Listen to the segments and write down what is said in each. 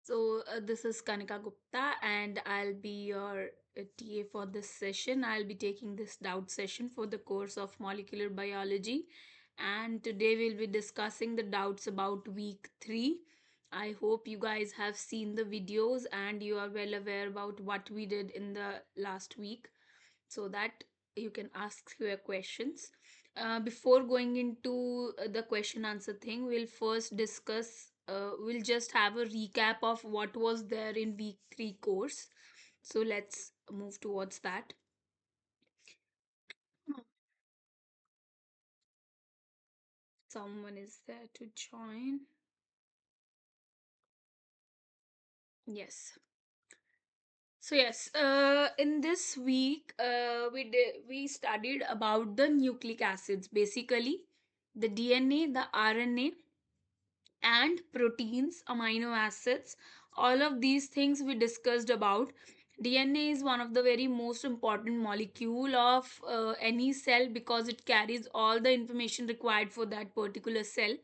This is Kanika Gupta, and I'll be your TA for this session. I'll be taking this doubt session for the course of molecular biology, and today we'll be discussing the doubts about week 3. I hope you guys have seen the videos and you are well aware about what we did in the last week so that you can ask your questions. Before going into the question answer thing, we'll first discuss, we'll just have a recap of what was there in week 3 course. So let's move towards that. Someone is there to join. Yes. So yes, in this week, we studied about the nucleic acids, basically the DNA, the RNA, and proteins, amino acids. All of these things we discussed about. DNA is one of the very most important molecule of any cell because it carries all the information required for that particular cell.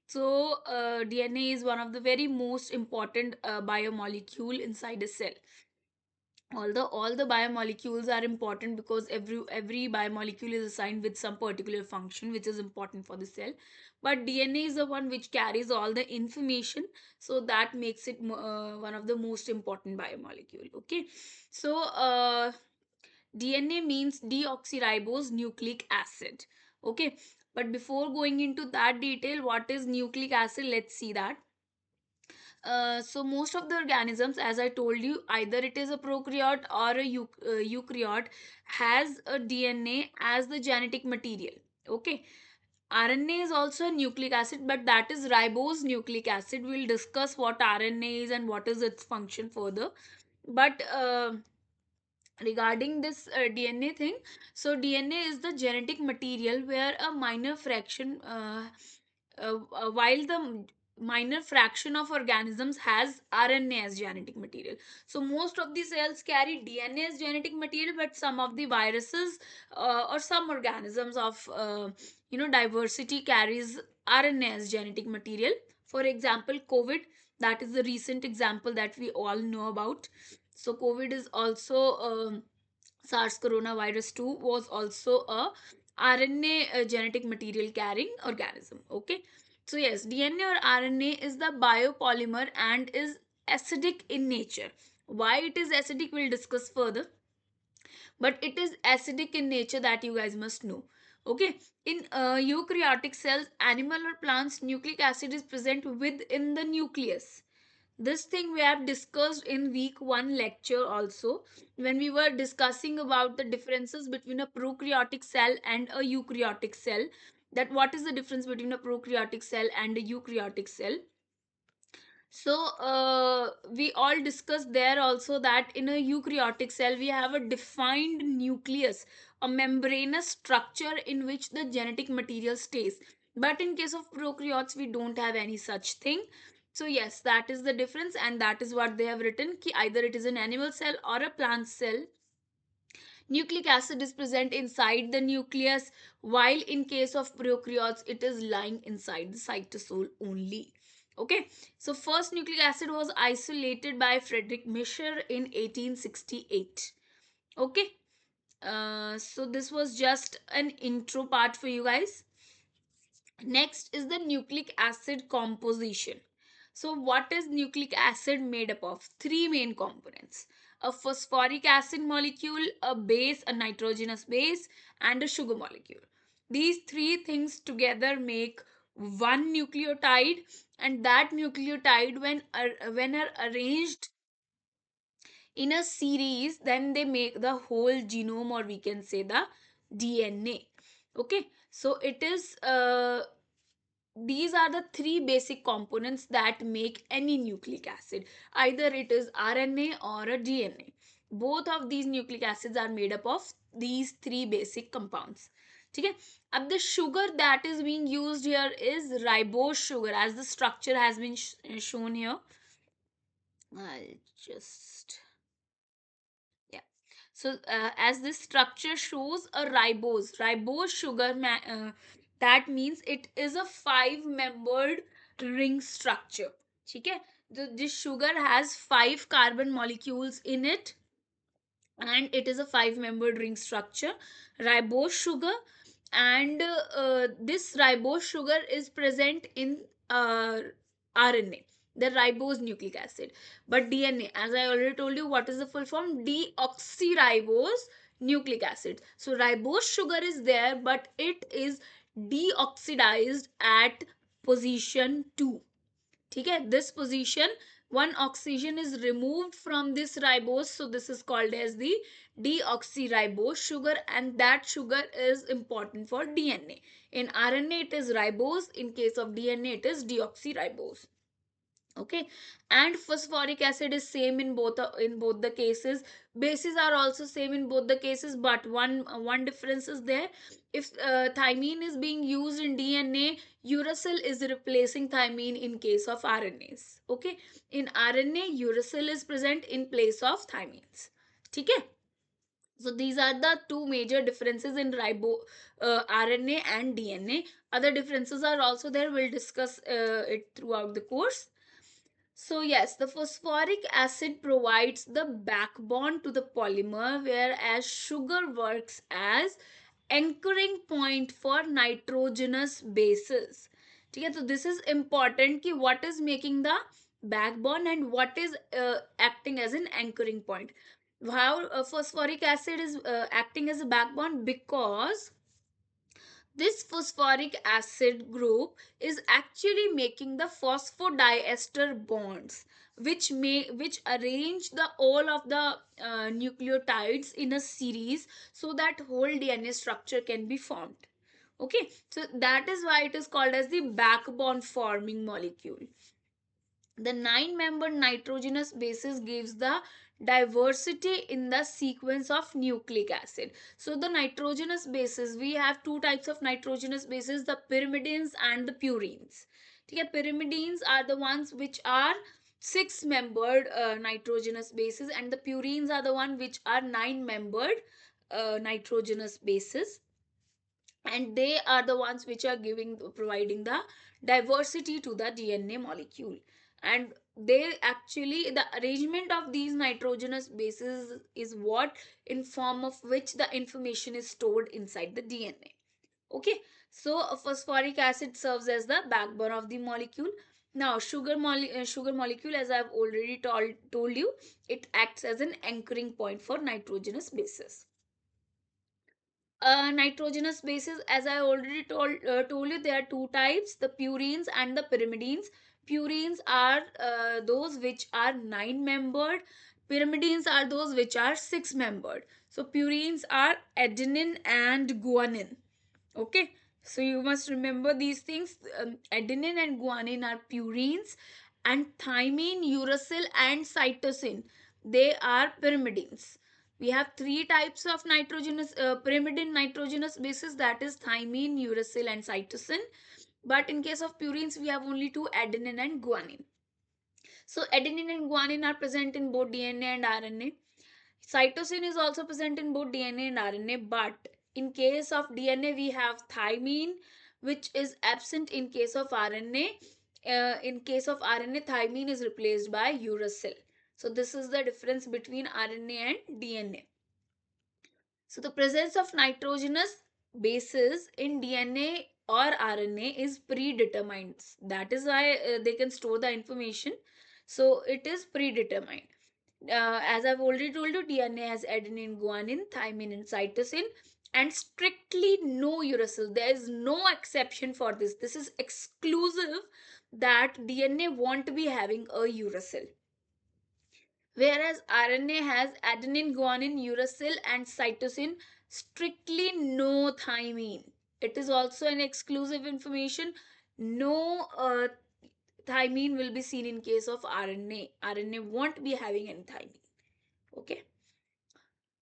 So, DNA is one of the very most important biomolecule inside a cell. Although all the biomolecules are important because every biomolecule is assigned with some particular function which is important for the cell, but DNA is the one which carries all the information, so that makes it one of the most important biomolecule. Okay, so DNA means deoxyribose nucleic acid. Okay, but before going into that detail, what is nucleic acid, let's see that. So most of the organisms, as I told you, either it is a prokaryote or a eukaryote, has a DNA as the genetic material. Okay. RNA is also a nucleic acid, but that is ribose nucleic acid. We'll discuss what RNA is and what is its function further. But regarding this DNA thing, so DNA is the genetic material where a minor fraction while the minor fraction of organisms has RNA as genetic material. So most of the cells carry DNA as genetic material, but some of the viruses or some organisms of diversity carries RNA as genetic material. For example, COVID, that is the recent example that we all know about. So COVID is also SARS coronavirus 2 was also a RNA genetic material carrying organism. Okay. So yes, DNA or RNA is the biopolymer and is acidic in nature. Why it is acidic we'll discuss further, but it is acidic in nature, that you guys must know. Okay, in eukaryotic cells, animal or plants, nucleic acid is present within the nucleus. This thing we have discussed in week 1 lecture also, when we were discussing about the differences between a prokaryotic cell and a eukaryotic cell, that what is the difference between a prokaryotic cell and a eukaryotic cell. So we all discussed there also that in a eukaryotic cell we have a defined nucleus, a membranous structure in which the genetic material stays. But in case of prokaryotes, we don't have any such thing. So yes, that is the difference, and that is what they have written. Ki either it is an animal cell or a plant cell, nucleic acid is present inside the nucleus, while in case of prokaryotes, it is lying inside the cytosol only. Okay, so first nucleic acid was isolated by Friedrich Mischer in 1868. Okay, so this was just an intro part for you guys. Next is the nucleic acid composition. So, what is nucleic acid made up of? Three main components: a phosphoric acid molecule, a base, a nitrogenous base, and a sugar molecule. These three things together make one nucleotide, and that nucleotide, when are arranged in a series, then they make the whole genome, or we can say the DNA. Okay, so it is these are the three basic components that make any nucleic acid. Either it is RNA or a DNA. Both of these nucleic acids are made up of these three basic compounds. ठीक है. अब the sugar that is being used here is ribose sugar, as the structure has been shown here. I'll just, yeah. So as this structure shows, a ribose sugar, that means it is a 5 membered ring structure. ठीक है. This sugar has 5 carbon molecules in it, and it is a 5 membered ring structure, ribose sugar. And this ribose sugar is present in RNA, the ribose nucleic acid. But DNA, as I already told you, what is the full form? Deoxyribose nucleic acid. So ribose sugar is there, but it is deoxidized at position 2. ठीक है, this position, one oxygen is removed from this ribose, so this is called as the deoxyribose sugar, and that sugar is important for DNA. In RNA it is ribose, in case of DNA it is deoxyribose. Okay. And phosphoric acid is same in both the cases. Bases are also same in both the cases, but one difference is there. If thymine is being used in DNA, uracil is replacing thymine in case of RNAs. Okay. In RNA, uracil is present in place of thymines. Okay. So these are the two major differences in RNA and DNA. Other differences are also there, we'll discuss it throughout the course. So yes, the phosphoric acid provides the backbone to the polymer, whereas sugar works as anchoring point for nitrogenous bases. ठीक है, तो this is important कि what is making the backbone and what is acting as an anchoring point. How phosphoric acid is acting as a backbone? Because this phosphoric acid group is actually making the phosphodiester bonds, which arrange the all of the nucleotides in a series so that whole DNA structure can be formed. Okay, so that is why it is called as the backbone forming molecule. The 9 membered nitrogenous bases gives the diversity in the sequence of nucleic acid. So the nitrogenous bases, we have two types of nitrogenous bases, the pyrimidines and the purines. Okay, pyrimidines are the ones which are 6 membered nitrogenous bases, and the purines are the one which are 9 membered nitrogenous bases, and they are the ones which are providing the diversity to the DNA molecule. And they actually, the arrangement of these nitrogenous bases is what in form of which the information is stored inside the DNA. Okay, so a phosphoric acid serves as the backbone of the molecule. Now sugar molecule, as I've already told you, it acts as an anchoring point for nitrogenous bases. Nitrogenous bases, as I already told you, there are two types, the purines and the pyrimidines. Purines are those which are 9 membered, pyrimidines are those which are 6 membered. So purines are adenine and guanine. Okay, so you must remember these things. Adenine and guanine are purines, and thymine, uracil, and cytosine, they are pyrimidines. We have three types of pyrimidine nitrogenous bases, that is thymine, uracil, and cytosine. But in case of purines, we have only two, adenine and guanine. So adenine and guanine are present in both DNA and RNA. Cytosine is also present in both DNA and RNA, but in case of DNA, we have thymine, which is absent in case of RNA. In case of RNA, thymine is replaced by uracil. So this is the difference between RNA and DNA. So the presence of nitrogenous bases in DNA or RNA is predetermined. That is why they can store the information. So it is predetermined. As I've already told you, DNA has adenine, guanine, thymine, and cytosine, and strictly no uracil. There is no exception for this. This is exclusive, that DNA won't be having a uracil. Whereas RNA has adenine, guanine, uracil, and cytosine, strictly no thymine. It is also an exclusive information. No thymine will be seen in case of RNA. RNA won't be having any thymine. Okay.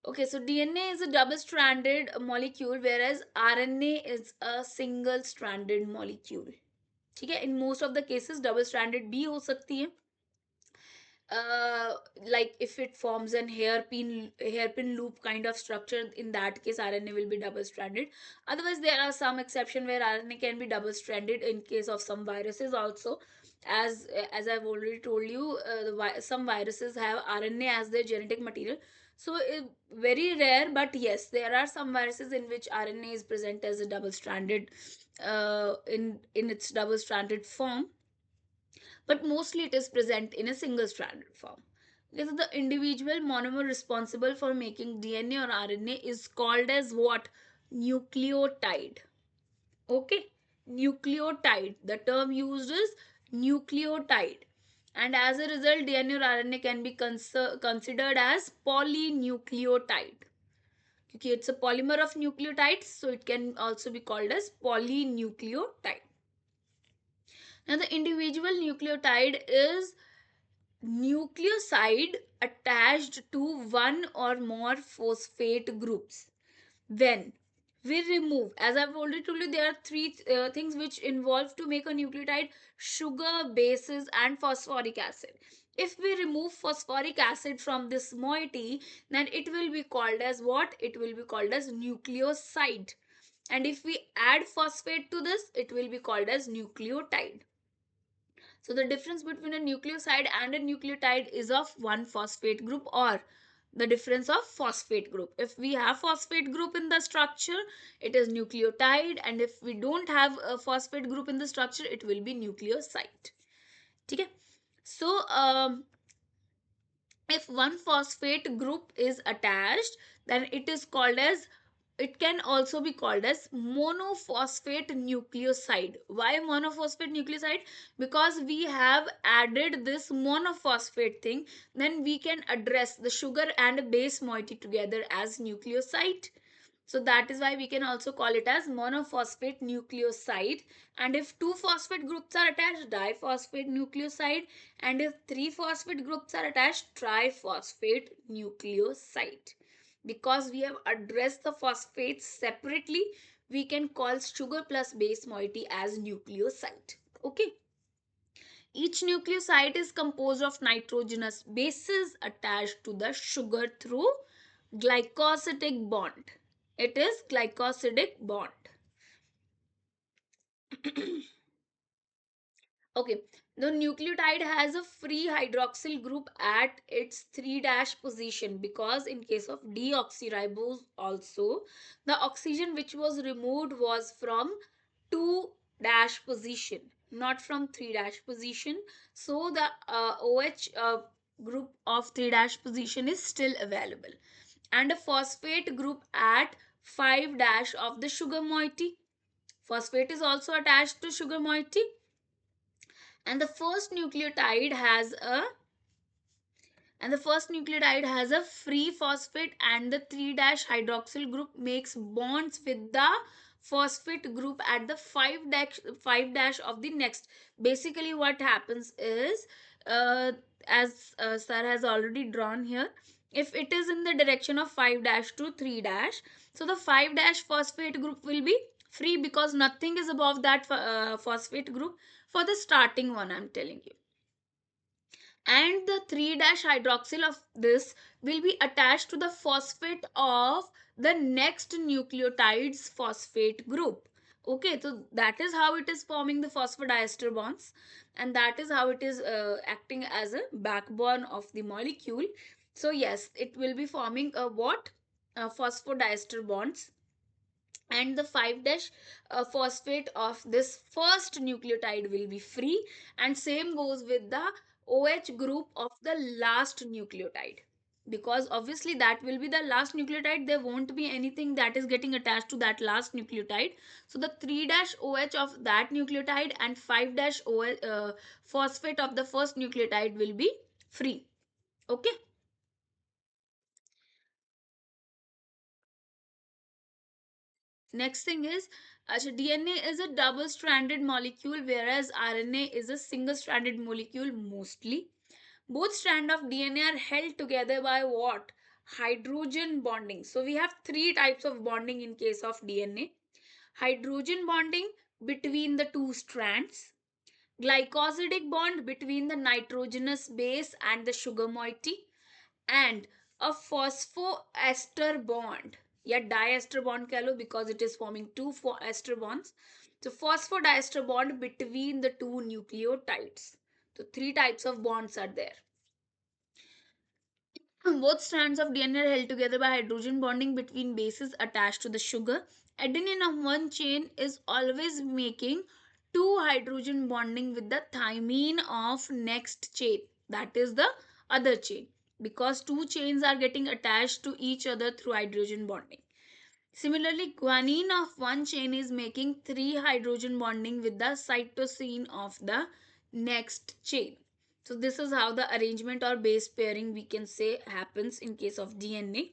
Okay, so DNA is a double stranded molecule, whereas RNA is a single stranded molecule. ठीक है, in most of the cases double stranded भी हो सकती है. uh, like if it forms an hairpin loop kind of structure, in that case RNA will be double stranded. Otherwise there are some exception where RNA can be double stranded in case of some viruses also. As I've already told you, some viruses have RNA as their genetic material. So very rare, but yes, there are some viruses in which RNA is present as a double stranded, in its double stranded form, but mostly it is present in a single stranded form. Because the individual monomer responsible for making DNA or RNA is called as what? Nucleotide. Okay, nucleotide. The term used is nucleotide. And as a result, DNA or RNA can be considered as polynucleotide. Okay, it's a polymer of nucleotides, so it can also be called as polynucleotide. Now, the individual nucleotide is nucleoside attached to one or more phosphate groups. When we remove, as I've already told you, there are three things which involve to make a nucleotide: sugar, bases, and phosphoric acid. If we remove phosphoric acid from this moiety, then it will be called as what? It will be called as nucleoside. And if we add phosphate to this, it will be called as nucleotide. So the difference between a nucleoside and a nucleotide is of one phosphate group, or the difference of phosphate group. If we have phosphate group in the structure, it is nucleotide, and if we don't have a phosphate group in the structure, it will be nucleoside. Okay. So if one phosphate group is attached, then it is called as, it can also be called as monophosphate nucleoside. Why monophosphate nucleoside? Because we have added this monophosphate thing, then we can address the sugar and base moiety together as nucleoside. So that is why we can also call it as monophosphate nucleoside. And if two phosphate groups are attached, diphosphate nucleoside. And if three phosphate groups are attached, triphosphate nucleoside. Because we have addressed the phosphates separately, we can call sugar plus base moiety as nucleoside. Okay. Each nucleoside is composed of nitrogenous bases attached to the sugar through glycosidic bond. It is glycosidic bond. Okay, the nucleotide has a free hydroxyl group at its 3' position, because in case of deoxyribose also, the oxygen which was removed was from 2' position, not from 3' position. So the OH group of 3' position is still available, and a phosphate group at 5' of the sugar moiety. Phosphate is also attached to sugar moiety, and the first nucleotide has a free phosphate, and the 3' hydroxyl group makes bonds with the phosphate group at the 5 dash of the next. Basically what happens is, as sir has already drawn here, if it is in the direction of 5 dash to 3 dash, so the 5 dash phosphate group will be free, because nothing is above that phosphate group for the starting one, I'm telling you. And the 3' hydroxyl of this will be attached to the phosphate of the next nucleotide's phosphate group. Okay, so that is how it is forming the phosphodiester bonds, and that is how it is acting as a backbone of the molecule. So yes, it will be forming a what? Phosphodiester bonds, and the 5' phosphate of this first nucleotide will be free, and same goes with the OH group of the last nucleotide, because obviously that will be the last nucleotide, there won't be anything that is getting attached to that last nucleotide. So the 3' OH of that nucleotide and 5' OH, phosphate of the first nucleotide will be free. Okay. Next thing is, DNA is a double stranded molecule, whereas RNA is a single stranded molecule mostly. Both strands of DNA are held together by what? Hydrogen bonding. So we have three types of bonding in case of DNA: hydrogen bonding between the two strands, glycosidic bond between the nitrogenous base and the sugar moiety, and a phosphoester bond या diester bond कह लो because it is forming two ester bonds. So phosphodiester bond between the two nucleotides. So three types of bonds are there. Both strands of DNA are held together by hydrogen bonding between bases attached to the sugar. Adenine of one chain is always making two hydrogen bonding with the thymine of next chain. That is the other chain. Because two chains are getting attached to each other through hydrogen bonding. Similarly, guanine of one chain is making three hydrogen bonding with the cytosine of the next chain. So this is how the arrangement or base pairing we can say happens in case of DNA.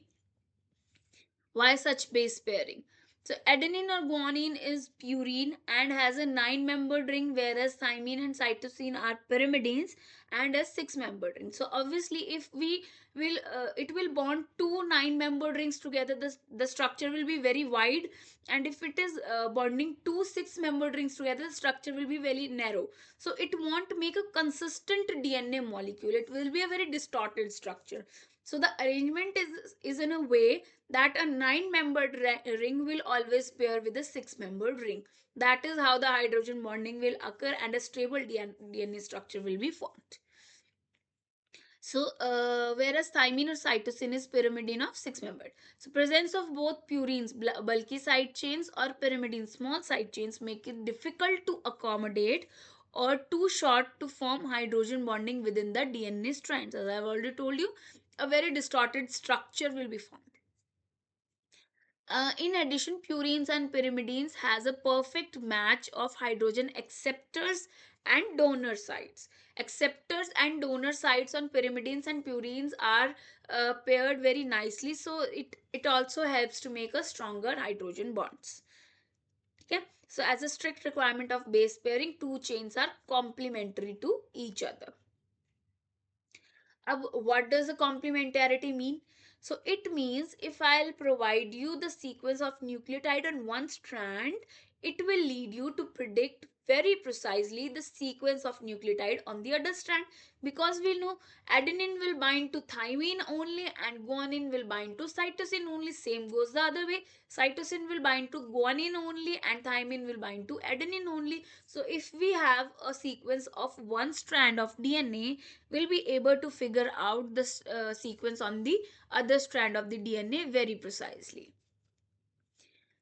Why such base pairing? So adenine or guanine is purine and has a 9-membered ring, whereas thymine and cytosine are pyrimidines and a 6-membered ring. So obviously, if we will, it will bond two 9-membered rings together. The structure will be very wide, and if it is bonding two 6-membered rings together, the structure will be very narrow. So it won't make a consistent DNA molecule. It will be a very distorted structure. So the arrangement is in a way that a 9-membered ring will always pair with a 6-membered ring. That is how the hydrogen bonding will occur and a stable DNA structure will be formed. So, whereas thymine or cytosine is pyrimidine of 6-membered. So, presence of both purines, bulky side chains, or pyrimidine, small side chains, make it difficult to accommodate or too short to form hydrogen bonding within the DNA strands. As I have already told you, a very distorted structure will be formed. In addition, purines and pyrimidines has a perfect match of hydrogen acceptors and donor sites. Acceptors and donor sites on pyrimidines and purines are paired very nicely, so it also helps to make a stronger hydrogen bonds. Okay, so as a strict requirement of base pairing, two chains are complementary to each other. What does a complementarity mean? So it means if I'll provide you the sequence of nucleotide on one strand, it will lead you to predict very precisely the sequence of nucleotide on the other strand, because we know adenine will bind to thymine only and guanine will bind to cytosine only. Same goes the other way. Cytosine will bind to guanine only and thymine will bind to adenine only. So if we have a sequence of one strand of DNA, we'll be able to figure out the sequence on the other strand of the DNA very precisely.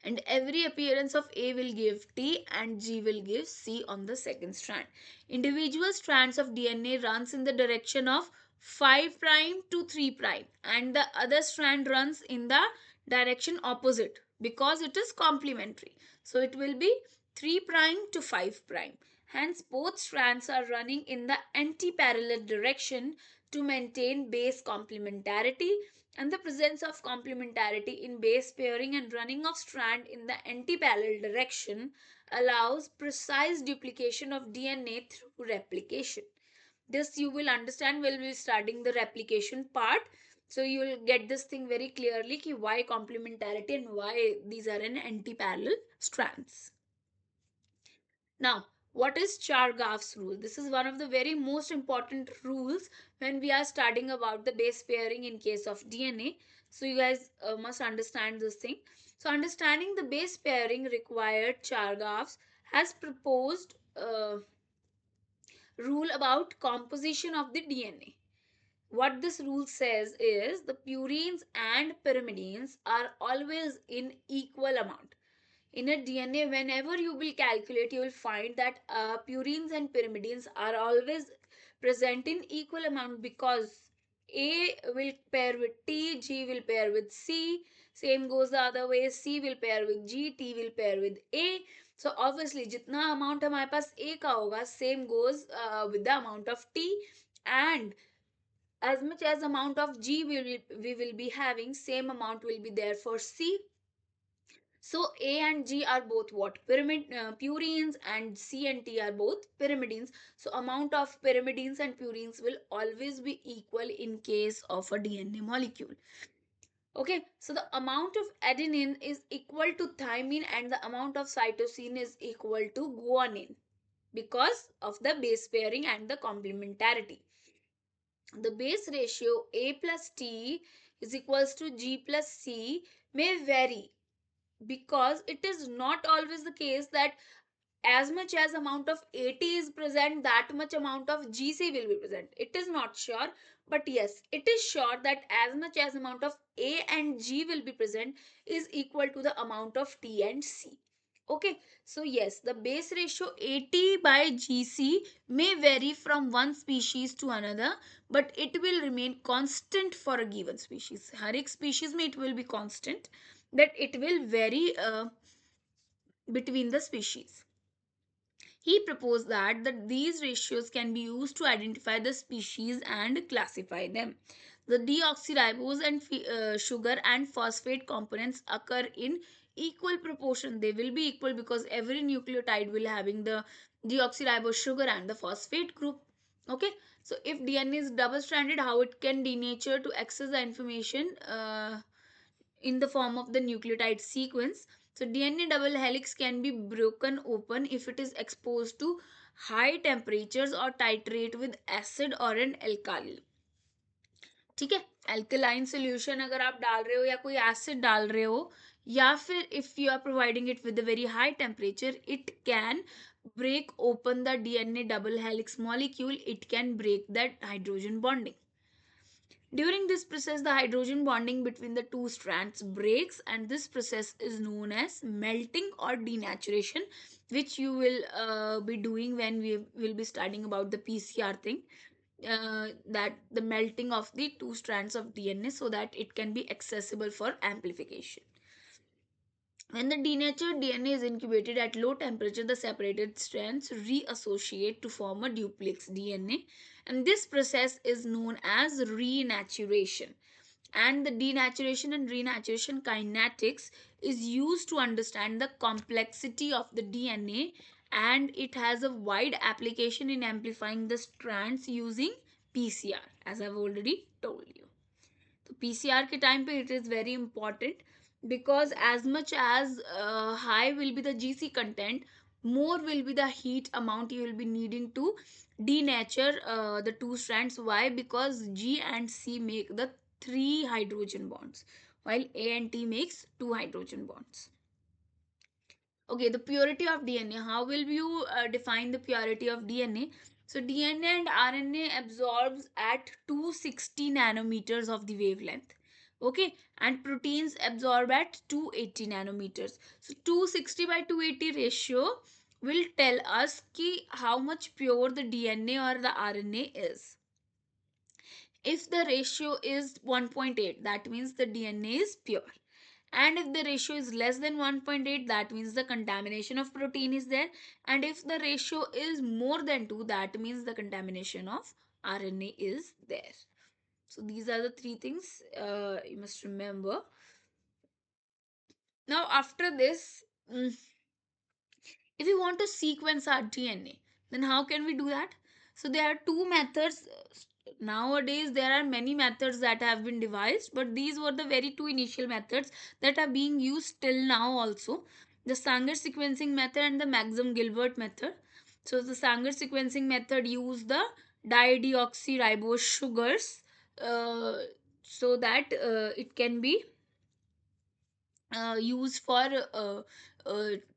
And every appearance of A will give T and G will give C on the second strand. Individual strands of DNA runs in the direction of 5 prime to 3 prime and the other strand runs in the direction opposite because it is complementary. So it will be 3 prime to 5 prime. Hence both strands are running in the anti-parallel direction to maintain base complementarity, and the presence of complementarity in base pairing and running of strand in the anti-parallel direction allows precise duplication of DNA through replication. This you will understand when we are studying the replication part. So you will get this thing very clearly ki why complementarity and why these are in anti-parallel strands. Now, what is Chargaff's rule? This is one of the very most important rules when we are studying about the base pairing in case of DNA. So you guys must understand this thing. So understanding the base pairing required, Chargaff's has proposed a rule about composition of the DNA. What this rule says is the purines and pyrimidines are always in equal amount. In a DNA, whenever you will calculate, you will find that purines and pyrimidines are always present in equal amount, because A will pair with T, G will pair with C, same goes the other way, C will pair with G, T will pair with A. So obviously जितना amount हमारे पास A का होगा, same goes with the amount of T, and as much as amount of G we will be having, same amount will be there for C. So A and G are both what? Purines, and C and T are both pyrimidines. So amount of pyrimidines and purines will always be equal in case of a DNA molecule. Okay, so the amount of adenine is equal to thymine and the amount of cytosine is equal to guanine. because of the base pairing and the complementarity. The base ratio A plus T is equals to G plus C may vary, because it is not always the case that as much as amount of AT is present, that much amount of GC will be present. It is not sure, but yes, it is sure that as much as amount of A and G will be present is equal to the amount of T and C. Okay, so yes, the base ratio AT by GC may vary from one species to another, but it will remain constant for a given species. Har ek species mein it will be constant, that it will vary between the species. He proposed that these ratios can be used to identify the species and classify them. The deoxyribose and sugar and phosphate components occur in equal proportion. They will be equal because every nucleotide will having the deoxyribose sugar and the phosphate group. Okay, so if DNA is double stranded, how it can denature to access the information in the form of the nucleotide sequence. So DNA double helix can be broken open if it is exposed to high temperatures or titrate with acid or an alkali. ठीक है, alkaline solution अगर आप डाल रहे हो या कोई acid डाल रहे हो, या फिर if you are providing it with a very high temperature, it can break open the DNA double helix molecule. It can break that hydrogen bonding. During this process, the hydrogen bonding between the two strands breaks, and this process is known as melting or denaturation, which you will be doing when we will be studying about the PCR thing. That the melting of the two strands of DNA so that it can be accessible for amplification. When the denatured DNA is incubated at low temperature, the separated strands reassociate to form a duplex DNA, and this process is known as renaturation. And the denaturation and renaturation kinetics is used to understand the complexity of the DNA, and it has a wide application in amplifying the strands using PCR, as I've already told you. तो PCR के time पे it is very important, because as much as high will be the GC content, more will be the heat amount you will be needing to denature the two strands. Why? Because G and C make the three hydrogen bonds, while A and T makes two hydrogen bonds. Okay, the purity of DNA. How will you define the purity of DNA? So DNA and RNA absorbs at 260 nanometers of the wavelength. Okay, and proteins absorb at 280 nanometers. So 260 by 280 ratio will tell us ki how much pure the DNA or the RNA is. If the ratio is 1.8, that means the DNA is pure. And if the ratio is less than 1.8, that means the contamination of protein is there. And if the ratio is more than 2, that means the contamination of RNA is there. So these are the three things you must remember. Now after this, if we want to sequence our DNA, then how can we do that? So there are two methods. Nowadays, there are many methods that have been devised, but these were the very two initial methods that are being used till now also. The Sanger sequencing method and the Maxim Gilbert method. So the Sanger sequencing method use the dideoxyribose sugars so that it can be used for uh,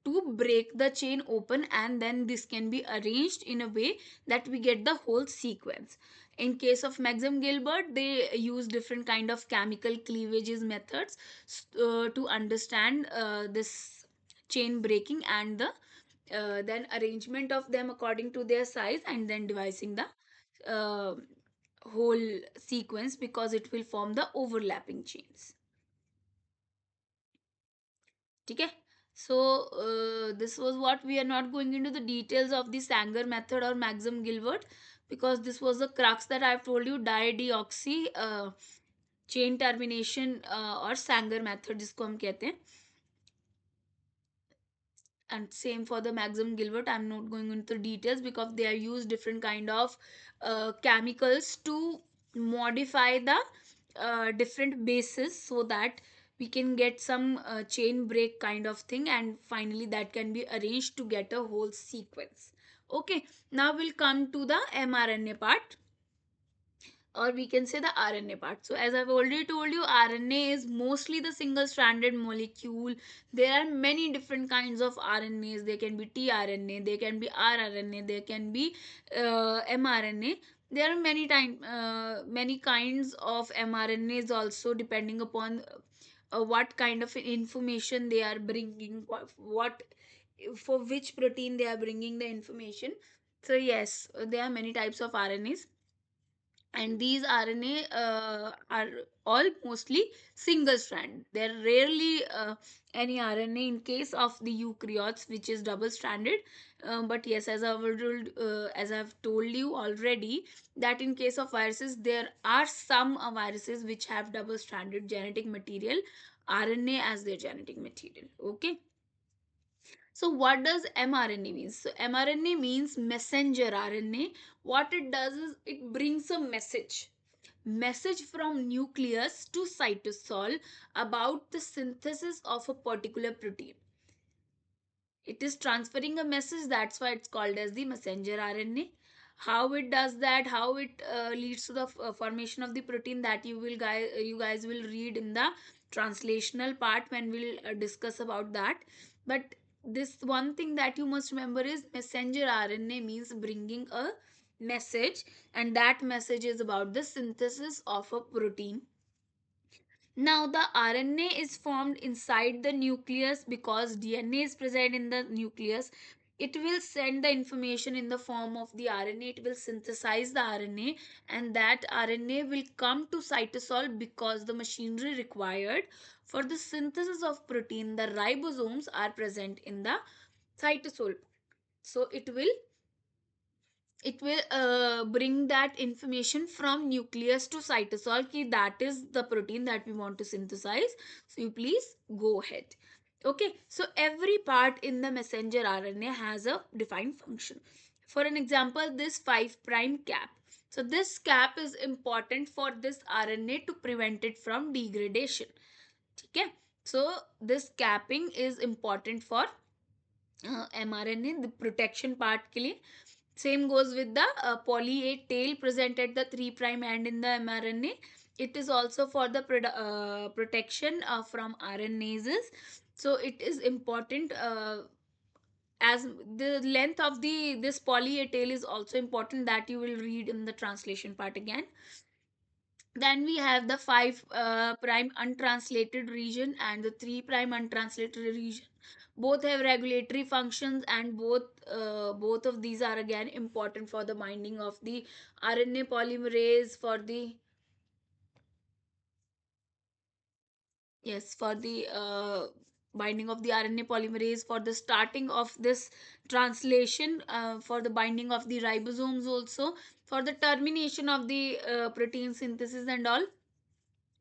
to break the chain open, and then this can be arranged in a way that we get the whole sequence. In case of Maxim Gilbert, they use different kind of chemical cleavages methods to understand this chain breaking and the then arrangement of them according to their size, and then devising the uh, whole sequence, because it will form the overlapping chains. Okay, so this was what we are not going into the details of the Sanger method or Maxim Gilbert, because this was the crux that I've told you, dideoxy chain termination और Sanger method जिसको हम कहते हैं. And same for the Maxim Gilbert. I'm not going into details because they are used different kind of chemicals to modify the different bases so that we can get some chain break kind of thing, and finally that can be arranged to get a whole sequence. Okay, now we'll come to the mRNA part, or we can say the RNA part. So, as I've already told you, RNA is mostly the single stranded molecule. There are many different kinds of RNAs. There can be tRNA, there can be rRNA, there can be mRNA. There are many kinds of mRNAs also, depending upon what kind of information they are bringing, what for which protein they are bringing the information. So yes, there are many types of RNAs, and these RNA are all mostly single strand. There are rarely any RNA in case of the eukaryotes, which is double stranded. But yes, as I've told you already, that in case of viruses, there are some viruses which have double stranded genetic material, RNA as their genetic material. Okay. So what does mRNA mean? So mRNA means messenger RNA. What it does is it brings a message from nucleus to cytosol about the synthesis of a particular protein. It is transferring a message, that's why it's called as the messenger RNA. How it does that, how it leads to the formation of the protein, that you guys will read in the translational part when we'll discuss about that. But this one thing that you must remember is messenger RNA means bringing a message, and that message is about the synthesis of a protein. Now, the RNA is formed inside the nucleus because DNA is present in the nucleus. It will send the information in the form of the RNA. It will synthesize the RNA, and that RNA will come to cytosol because the machinery required for the synthesis of protein, the ribosomes, are present in the cytosol. So, it will bring that information from nucleus to cytosol ki that is the protein that we want to synthesize. So you please go ahead. Okay, so every part in the messenger RNA has a defined function. For an example, this 5 prime cap, so this cap is important for this RNA to prevent it from degradation. Okay, so this capping is important for mRNA, the protection part के लिए. Same goes with the poly A tail present at the 3 prime end in the mRNA. It is also for the protection from RNases. So it is important, as the length of the this poly A tail is also important, that you will read in the translation part again. Then we have the 5 prime untranslated region and the 3 prime untranslated region. Both have regulatory functions, and both of these are again important for the binding of the RNA polymerase, for the yes, for the binding of the RNA polymerase, for the starting of this translation, for the binding of the ribosomes, also for the termination of the protein synthesis and all.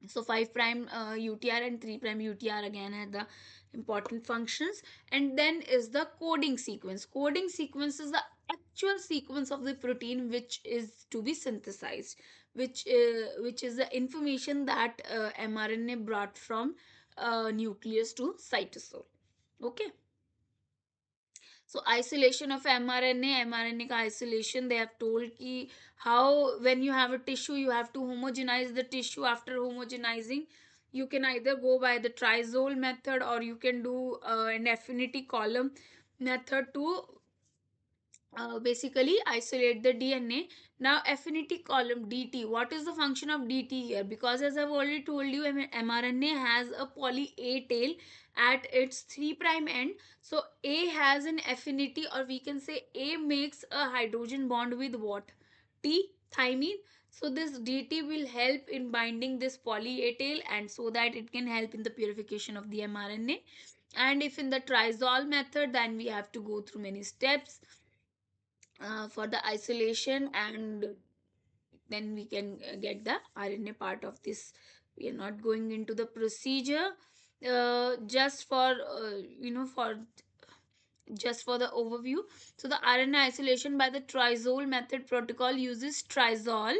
So 5 prime UTR and 3 prime UTR again had the important functions. And then is the coding sequence. Coding sequence is the actual sequence of the protein which is to be synthesized, which is the information that mRNA brought from nucleus to cytosol. Okay. So isolation of mRNA का isolation, they have told कि how when you have a tissue, you have to homogenize the tissue. After homogenizing, you can either go by the trizole method, or you can do an affinity column method to basically isolate the DNA. Now, affinity column DT. What is the function of DT here? Because as I've already told you, mRNA has a poly A tail at its 3 prime end. So A has an affinity, or we can say A makes a hydrogen bond with what? T, thymine. So this DT will help in binding this poly A tail, and so that it can help in the purification of the mRNA. And if in the trizole method, then we have to go through many steps for the isolation, and then we can get the RNA part of this. We are not going into the procedure, just for for just for the overview. So the RNA isolation by the trizole method protocol uses trizole,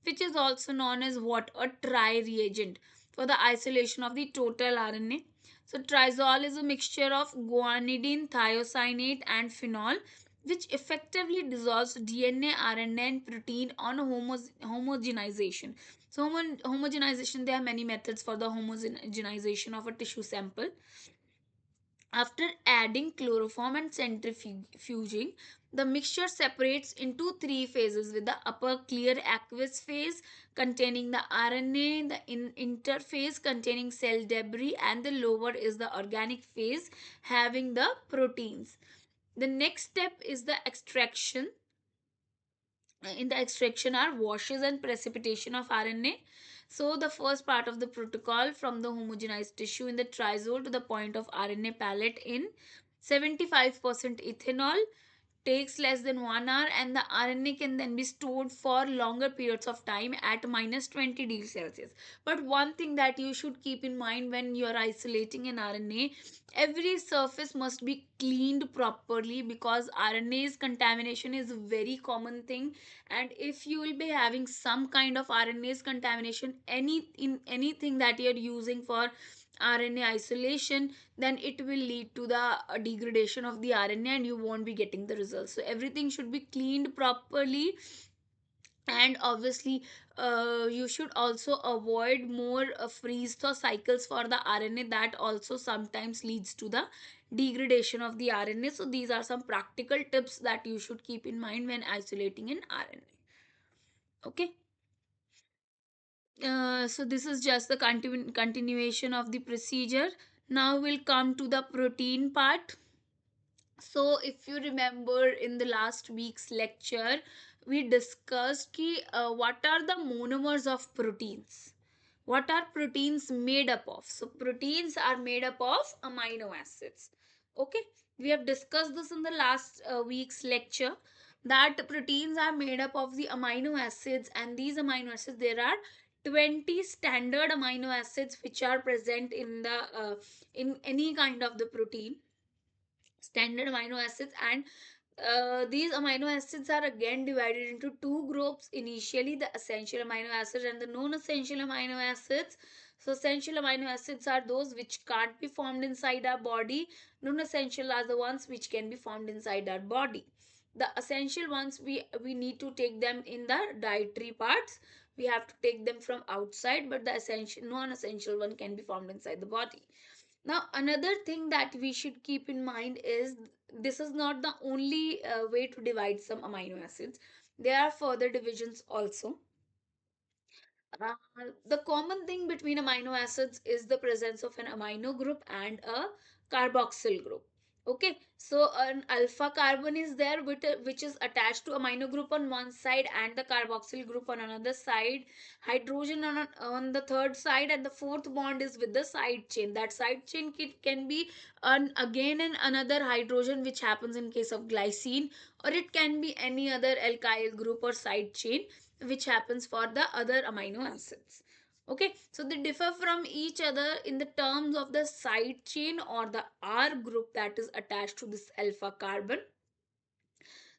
which is also known as what? A tri reagent, for the isolation of the total RNA. So trizole is a mixture of guanidine, thiocyanate, and phenol, which effectively dissolves DNA, RNA, and protein on homogenization. So, homogenization, there are many methods for the homogenization of a tissue sample. After adding chloroform and centrifuging, the mixture separates into three phases, with the upper clear aqueous phase containing the RNA, the interphase containing cell debris, and the lower is the organic phase having the proteins. The next step is the extraction. In the extraction are washes and precipitation of RNA. So the first part of the protocol, from the homogenized tissue in the trizole to the point of RNA pallet in 75% ethanol, takes less than 1 hour, and the RNA can then be stored for longer periods of time at minus 20 degrees Celsius. But one thing that you should keep in mind when you are isolating an RNA, every surface must be cleaned properly, because RNA's contamination is a very common thing. And if you will be having some kind of RNA's contamination in anything that you are using for RNA isolation, then it will lead to the degradation of the RNA, and you won't be getting the results. So everything should be cleaned properly. And obviously, you should also avoid more freeze thaw cycles for the RNA. That also sometimes leads to the degradation of the RNA. So these are some practical tips that you should keep in mind when isolating an RNA. Okay. So this is just the continuation of the procedure. Now we'll come to the protein part. So if you remember, in the last week's lecture, we discussed what are the monomers of proteins. What are proteins made up of? So proteins are made up of amino acids. Okay, we have discussed this in the last week's lecture, that proteins are made up of the amino acids, and these amino acids, there are 20 standard amino acids which are present in the in any kind of the protein, standard amino acids. And these amino acids are again divided into two groups initially: the essential amino acids and the non-essential amino acids. So essential amino acids are those which can't be formed inside our body. Non-essential are the ones which can be formed inside our body. The essential ones, we need to take them in the dietary parts. We have to take them from outside, but the essential non-essential one can be formed inside the body. Now, another thing that we should keep in mind is, this is not the only way to divide some amino acids. There are further divisions also. Uh, the common thing between amino acids is the presence of an amino group and a carboxyl group. Okay, so an alpha carbon is there, which is attached to amino group on one side, and the carboxyl group on another side, hydrogen on the third side, and the fourth bond is with the side chain. That side chain can be again and another hydrogen, which happens in case of glycine, or it can be any other alkyl group or side chain, which happens for the other amino acids. Okay, so they differ from each other in the terms of the side chain or the R group that is attached to this alpha carbon.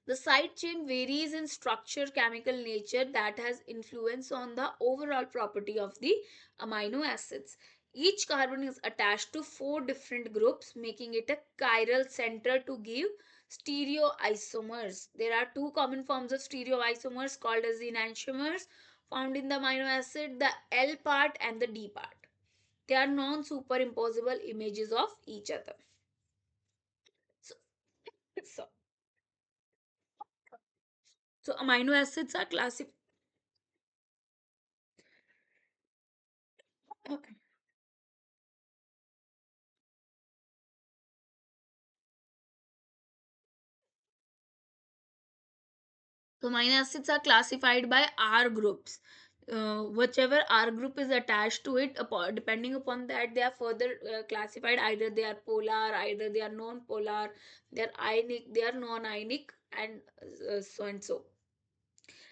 The side chain varies in structure, chemical nature, that has influence on the overall property of the amino acids. Each carbon is attached to four different groups, making it a chiral center to give stereoisomers. There are two common forms of stereoisomers called as the enantiomers, found in the amino acid, the L part and the D part. They are non-superimposable images of each other. So, so, so amino acids are classified. So amino acids are classified by R groups. Whichever R group is attached to it, depending upon that, they are further classified. Either they are polar, either they are non-polar, they are ionic, they are non-ionic, and so and so.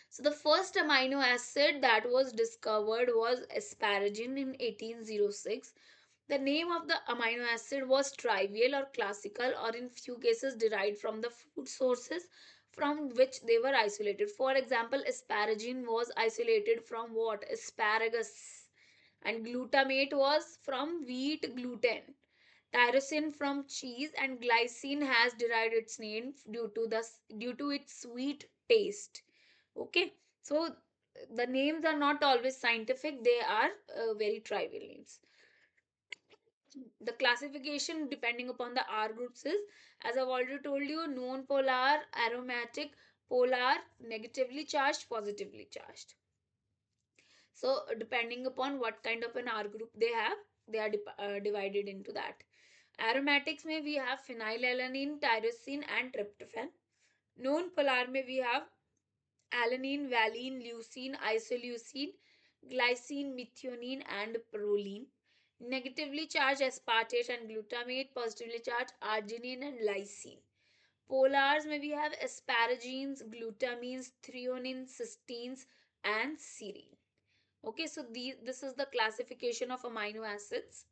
So the first amino acid that was discovered was asparagine in 1806. The name of the amino acid was trivial or classical, or in few cases derived from the food sources from which they were isolated. For example, asparagine was isolated from what? Asparagus. And glutamate was from wheat gluten. Tyrosine from cheese, and glycine has derived its name due to its sweet taste. Okay, so the names are not always scientific; they are very trivial names. The classification depending upon the R groups is, as I've already told you, non-polar, aromatic, polar, negatively charged, positively charged. So depending upon what kind of an R group they have, they are divided into that. Aromatics में we have phenylalanine, tyrosine and tryptophan. Non-polar में we have alanine, valine, leucine, isoleucine, glycine, methionine and proline. Negatively charged aspartate and glutamate, positively charged arginine and lysine. Polars में we have asparagines, glutamines, threonine, cysteines and serine. Okay, so this is the classification of amino acids.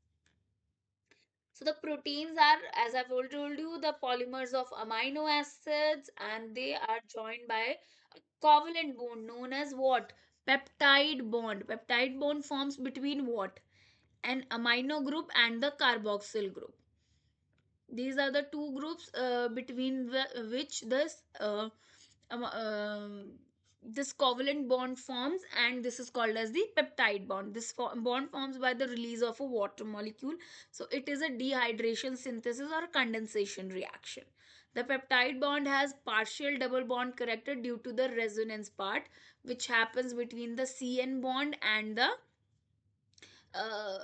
So the proteins are, as I've already told you, the polymers of amino acids, and they are joined by a covalent bond known as what? Peptide bond. Peptide bond forms between what? An amino group and the carboxyl group. These are the two groups between which um, um, this covalent bond forms, and this is called as the peptide bond. This bond forms by the release of a water molecule. So it is a dehydration, synthesis or condensation reaction. The peptide bond has partial double bond character due to the resonance part, which happens between the CN bond and the uh, uh,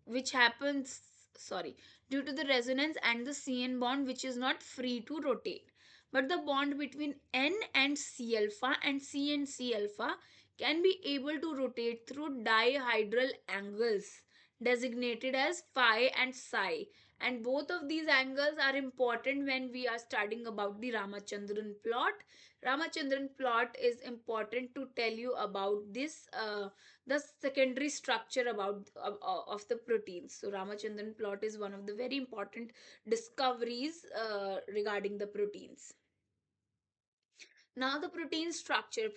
which happens, sorry, due to the resonance and the CN bond, which is not free to rotate. But the bond between N and C alpha and C and C alpha can be able to rotate through dihedral angles designated as phi and psi, and both of these angles are important when we are studying about the Ramachandran plot. Ramachandran plot is important to tell you about this the secondary structure about of the proteins. So Ramachandran plot is one of the very important discoveries regarding the proteins. Now the protein structure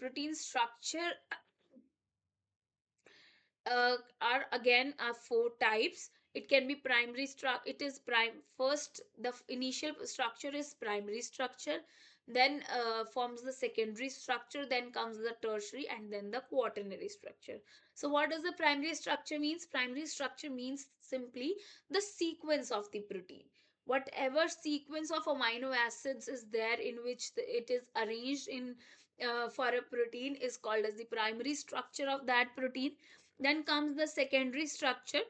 are again are four types. It can be primary structure. It is prime first, the initial structure is primary structure, then forms the secondary structure, then comes the tertiary, and then the quaternary structure. So what does the primary structure means? Primary structure means simply the sequence of the protein. Whatever sequence of amino acids is there in which it is arranged in for a protein is called as the primary structure of that protein. Then comes the secondary structure.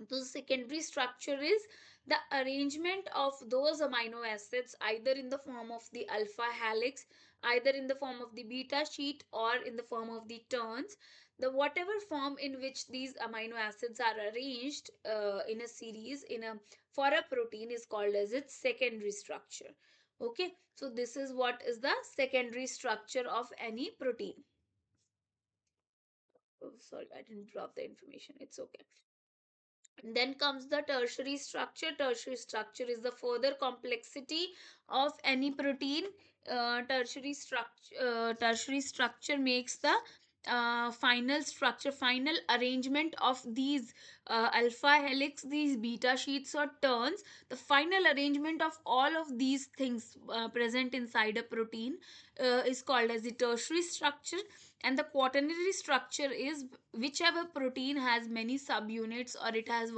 The secondary structure is the arrangement of those amino acids either in the form of the alpha helix, either in the form of the beta sheet, or in the form of the turns. The whatever form in which these amino acids are arranged in a series in a for a protein is called as its secondary structure. Okay, so this is what is the secondary structure of any protein. Oh, sorry, I didn't drop the information. It's okay. Then comes the tertiary structure. Tertiary structure is the further complexity of any protein. Tertiary structure makes the final structure, final arrangement of these alpha helix, these beta sheets or turns. The final arrangement of all of these things present inside a protein is called as the tertiary structure. And the quaternary structure is whichever protein has many subunits, or it has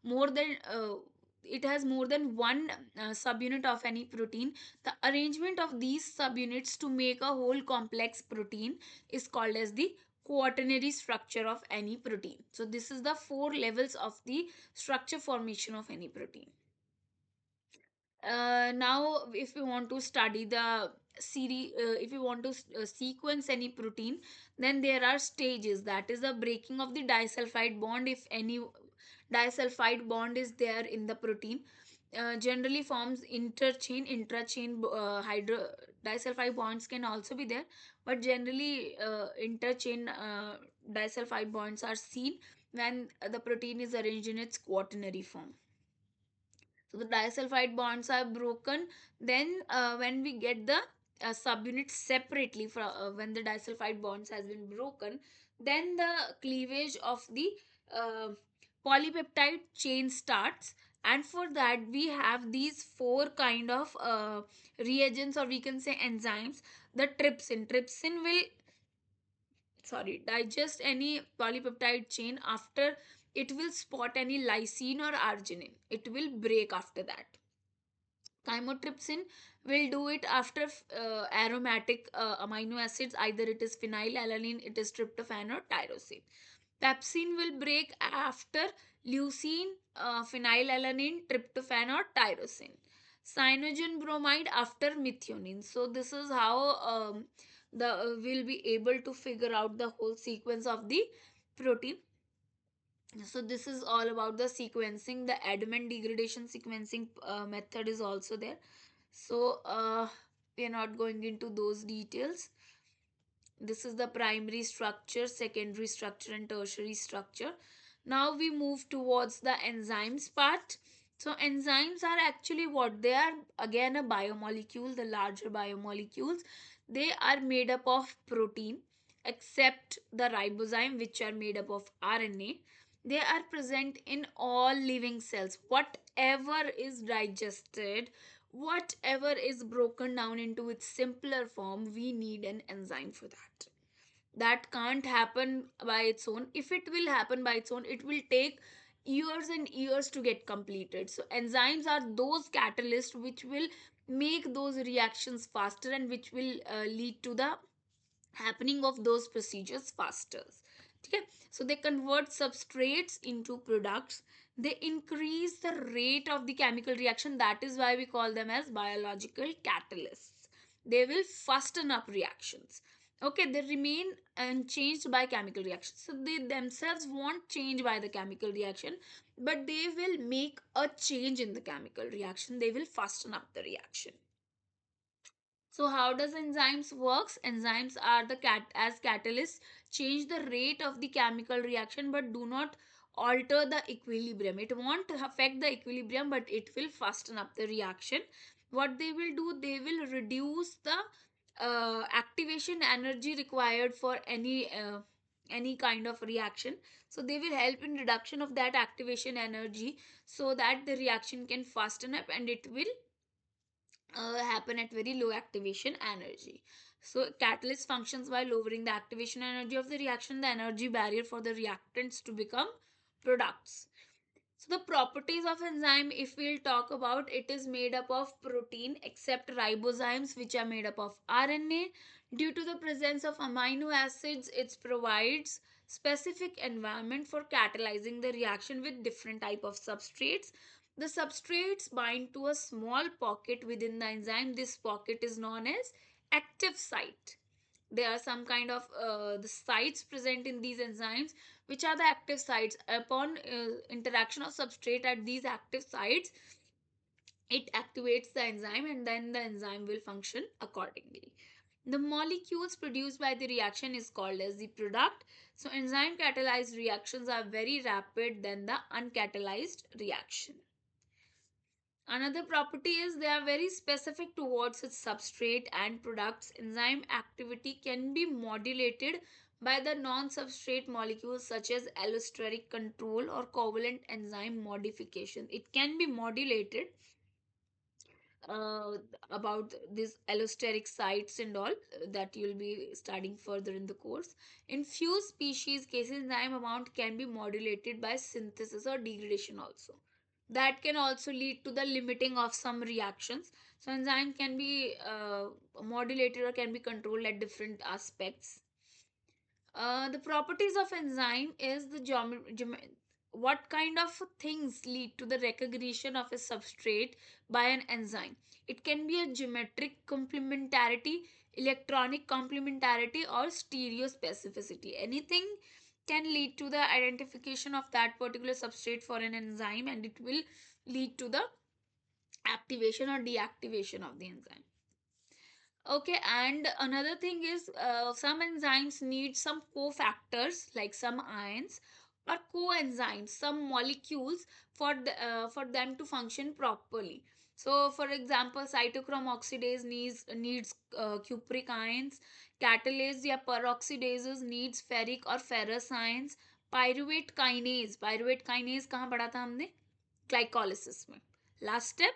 more than it has more than one subunit of any protein. The arrangement of these subunits to make a whole complex protein is called as the quaternary structure of any protein. So this is the four levels of the structure formation of any protein. Now if we want to study the series, if you want to sequence any protein, then there are stages. That is the breaking of the disulfide bond. If any disulfide bond is there in the protein, generally forms interchain, intrachain hydro disulfide bonds can also be there, but generally interchain disulfide bonds are seen when the protein is arranged in its quaternary form. So the disulfide bonds are broken. Then when we get the subunits separately from when the disulfide bonds has been broken, then the cleavage of the uh, polypeptide chain starts. And for that we have these four kind of reagents, or we can say enzymes. The trypsin will, sorry, digest any polypeptide chain. After, it will spot any lysine or arginine, it will break after that. Chymotrypsin will do it after aromatic amino acids, either it is phenylalanine, it is tryptophan or tyrosine. Pepsin will break after leucine, phenylalanine, tryptophan or tyrosine. Cyanogen bromide after methionine. So this is how the we'll be able to figure out the whole sequence of the protein. So this is all about the sequencing. The adamant degradation sequencing method is also there. So we are not going into those details. This is the primary structure, secondary structure and tertiary structure. Now we move towards the enzymes part. So enzymes are actually what they are, again a biomolecule, the larger biomolecules. They are made up of protein, except the ribozyme, which are made up of RNA. They are present in all living cells. Whatever is digested, whatever is broken down into its simpler form, we need an enzyme for that. That can't happen by its own. If it will happen by its own, it will take years and years to get completed. So enzymes are those catalysts which will make those reactions faster, and which will lead to the happening of those procedures faster. Okay, so they convert substrates into products. They increase the rate of the chemical reaction. That is why we call them as biological catalysts. They will fasten up reactions. Okay, they remain unchanged by chemical reactions. So they themselves won't change by the chemical reaction, but they will make a change in the chemical reaction. They will fasten up the reaction. So how does enzymes works? Enzymes are the as catalysts change the rate of the chemical reaction, but do not alter the equilibrium. It won't affect the equilibrium, but it will fasten up the reaction. What they will do, they will reduce the activation energy required for any kind of reaction. So they will help in reduction of that activation energy, so that the reaction can fasten up and it will happen at very low activation energy. So catalyst functions by lowering the activation energy of the reaction, the energy barrier for the reactants to become products. So the properties of enzyme, if we'll talk about, it is made up of protein except ribozymes, which are made up of RNA. Due to the presence of amino acids, it provides specific environment for catalyzing the reaction with different type of substrates. The substrates bind to a small pocket within the enzyme. This pocket is known as active site. There are some kind of the sites present in these enzymes, which are the active sites. Upon interaction of substrate at these active sites, it activates the enzyme, and then the enzyme will function accordingly. The molecules produced by the reaction is called as the product. So enzyme catalyzed reactions are very rapid than the uncatalyzed reaction. Another property is they are very specific towards its substrate and products. Enzyme activity can be modulated by the non-substrate molecules such as allosteric control or covalent enzyme modification. It can be modulated uh, about these allosteric sites and all that you'll be studying further in the course. In few species cases, enzyme amount can be modulated by synthesis or degradation also. That can also lead to the limiting of some reactions. So enzyme can be modulated or can be controlled at different aspects. The properties of enzyme is the what kind of things lead to the recognition of a substrate by an enzyme. It can be a geometric complementarity, electronic complementarity, or stereospecificity. Anything can lead to the identification of that particular substrate for an enzyme, and it will lead to the activation or deactivation of the enzyme. Okay, and another thing is some enzymes need some cofactors like some ions, or coenzymes, some molecules for them to function properly. So, for example, cytochrome oxidase needs cupric ions. Catalase, yeah, peroxidases needs ferric or ferrous ions. Pyruvate kinase कहाँ पढ़ा था हमने? Glycolysis में, last step.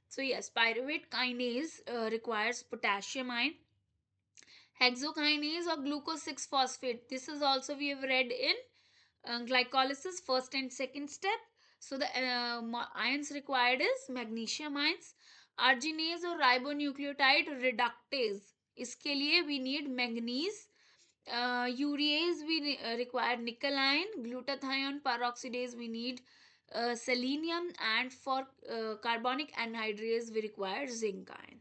So yes, pyruvate kinase requires potassium ion, hexokinase or glucose 6 phosphate. This is also we have read in glycolysis first and second step. So the ions required is magnesium ions, arginase or ribonucleotide reductase. इसके लिए we need manganese. Urease we require nickel ion, glutathione peroxidase we need selenium, and for carbonic anhydrase we require zinc ion.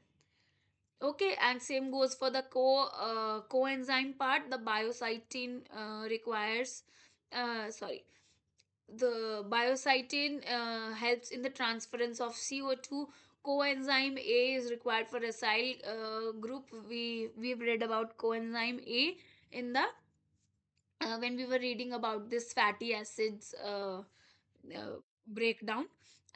Okay, and same goes for the coenzyme part. The biocytin requires, sorry, the biocytin helps in the transference of CO2. Coenzyme A is required for acyl group. We've read about coenzyme A in the when we were reading about this fatty acids breakdown,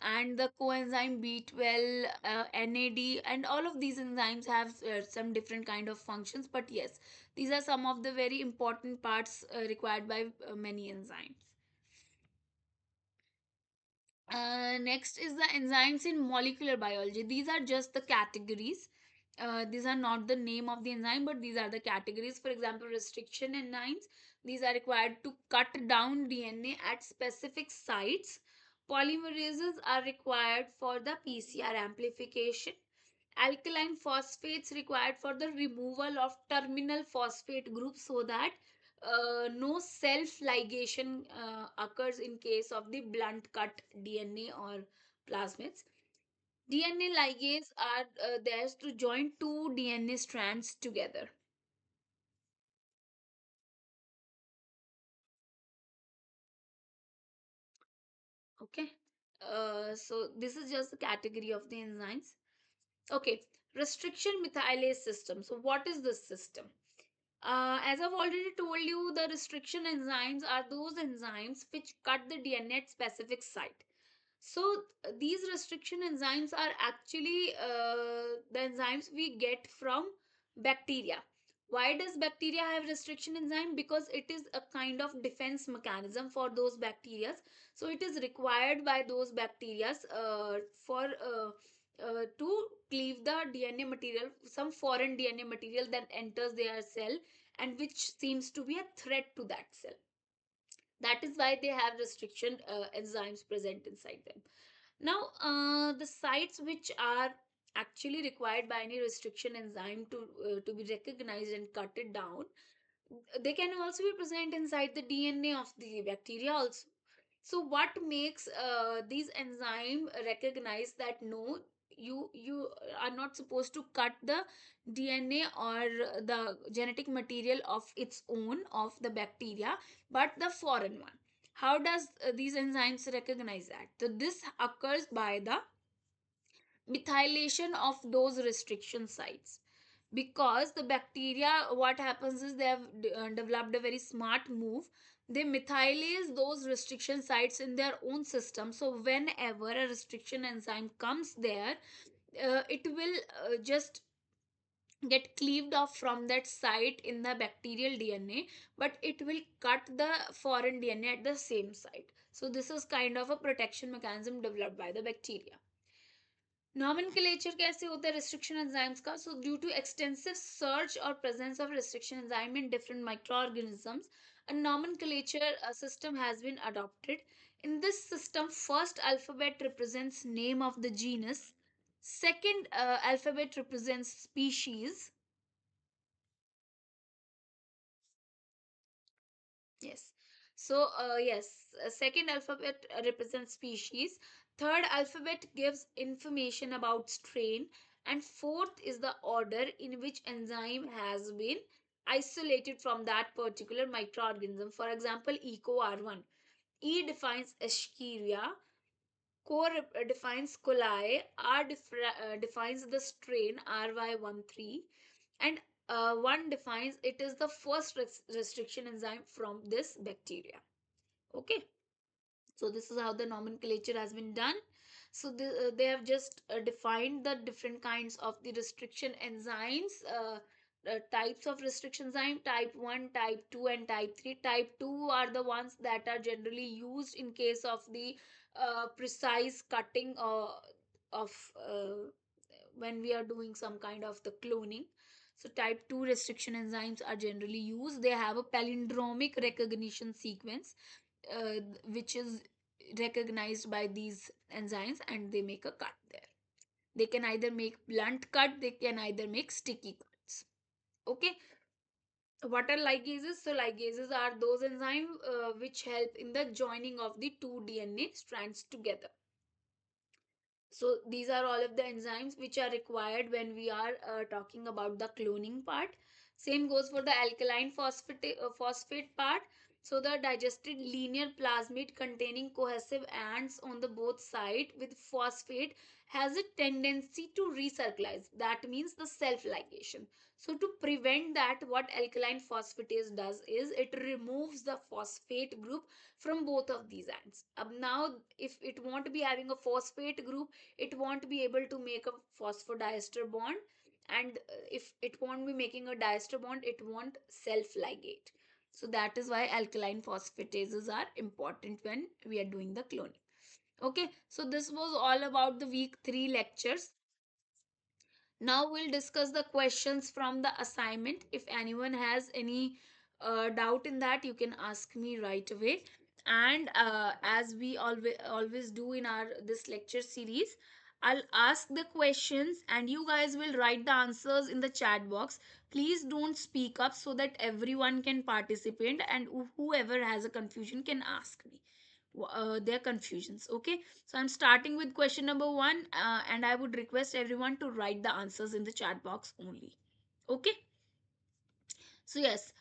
and the coenzyme B12, NAD, and all of these enzymes have some different kind of functions, but yes, these are some of the very important parts required by many enzymes. Next is the enzymes in molecular biology. These are just the categories. These are not the name of the enzyme, but these are the categories. For example, restriction enzymes. These are required to cut down DNA at specific sites. Polymerases are required for the PCR amplification. Alkaline phosphates required for the removal of terminal phosphate groups so that no self ligation occurs in case of the blunt cut DNA or plasmids. DNA ligase are there to join two DNA strands together. Okay. So this is just the category of the enzymes. Okay. Restriction methylase system. So what is this system? As I've already told you, the restriction enzymes are those enzymes which cut the DNA at specific site. So these restriction enzymes are actually the enzymes we get from bacteria. Why does bacteria have restriction enzyme? Because it is a kind of defense mechanism for those bacteria. So it is required by those bacteria for to cleave the DNA material, some foreign DNA material that enters their cell and which seems to be a threat to that cell. That is why they have restriction enzymes present inside them. Now, the sites which are actually required by any restriction enzyme to be recognized and cut it down, they can also be present inside the DNA of the bacteria also. So what makes these enzyme recognize that no, you are not supposed to cut the DNA or the genetic material of its own of the bacteria, but the foreign one. How does these enzymes recognize that? So this occurs by the methylation of those restriction sites, because the bacteria, what happens is they have developed a very smart move. They methylase those restriction sites in their own system, so whenever a restriction enzyme comes there, it will just get cleaved off from that site in the bacterial DNA, but it will cut the foreign DNA at the same site. So this is kind of a protection mechanism developed by the bacteria. Nomenclature कैसे होता है restriction enzymes का? So due to extensive search or presence of restriction enzyme in different microorganisms, a nomenclature system has been adopted. In this system, first alphabet represents name of the genus, second alphabet represents species. Yes. So, yes, second alphabet represents species. Third alphabet gives information about strain. And fourth is the order in which enzyme has been isolated from that particular microorganism. For example, Eco R1. E defines Escherichia. Defines coli. Defines the strain RY13, and 1 defines it is the first restriction enzyme from this bacteria. Okay, so this is how the nomenclature has been done. So they have just defined the different kinds of the restriction enzymes types of restriction enzyme: type 1, type 2, and type 3. Type 2 are the ones that are generally used in case of the precise cutting of when we are doing some kind of the cloning. So type 2 restriction enzymes are generally used. They have a palindromic recognition sequence, uh, which is recognized by these enzymes, and they make a cut there. They can either make blunt cut, they can either make sticky cuts. Okay. What are ligases? So ligases are those enzymes which help in the joining of the two DNA strands together. So these are all of the enzymes which are required when we are talking about the cloning part. Same goes for the alkaline phosphate part. So the digested linear plasmid containing cohesive ends on the both side with phosphate has a tendency to recirculate. That means the self ligation. So to prevent that, what alkaline phosphatase does is it removes the phosphate group from both of these ends. Now if it won't be having a phosphate group, it won't be able to make a phosphodiester bond, and if it won't be making a diester bond, it won't self ligate. So that is why alkaline phosphatases are important when we are doing the cloning. Okay, so this was all about the week 3 lectures. Now we'll discuss the questions from the assignment. If anyone has any doubt in that, you can ask me right away. And as we always do in our this lecture series, I'll ask the questions and you guys will write the answers in the chat box. Please don't speak up so that everyone can participate, and whoever has a confusion can ask me their confusions. Okay, so I'm starting with question number 1, and I would request everyone to write the answers in the chat box only. Okay, so yes,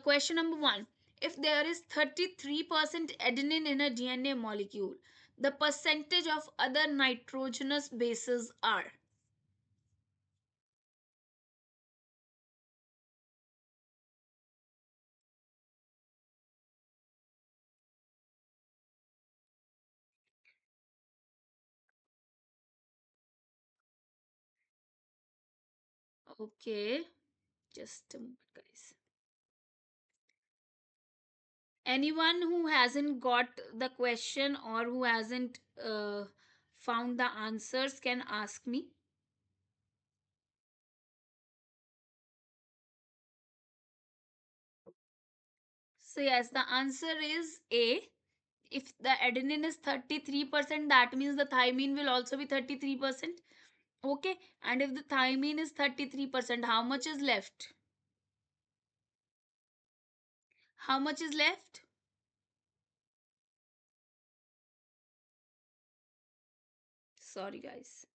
question number 1: if there is 33% adenine in a DNA molecule, the percentage of other nitrogenous bases are? Okay, just a moment, guys. Anyone who hasn't got the question or who hasn't found the answers can ask me. So yes, the answer is A. If the adenine is 33%, that means the thymine will also be 33%. Okay, and if the thymine is 33%, how much is left? How much is left? Sorry guys,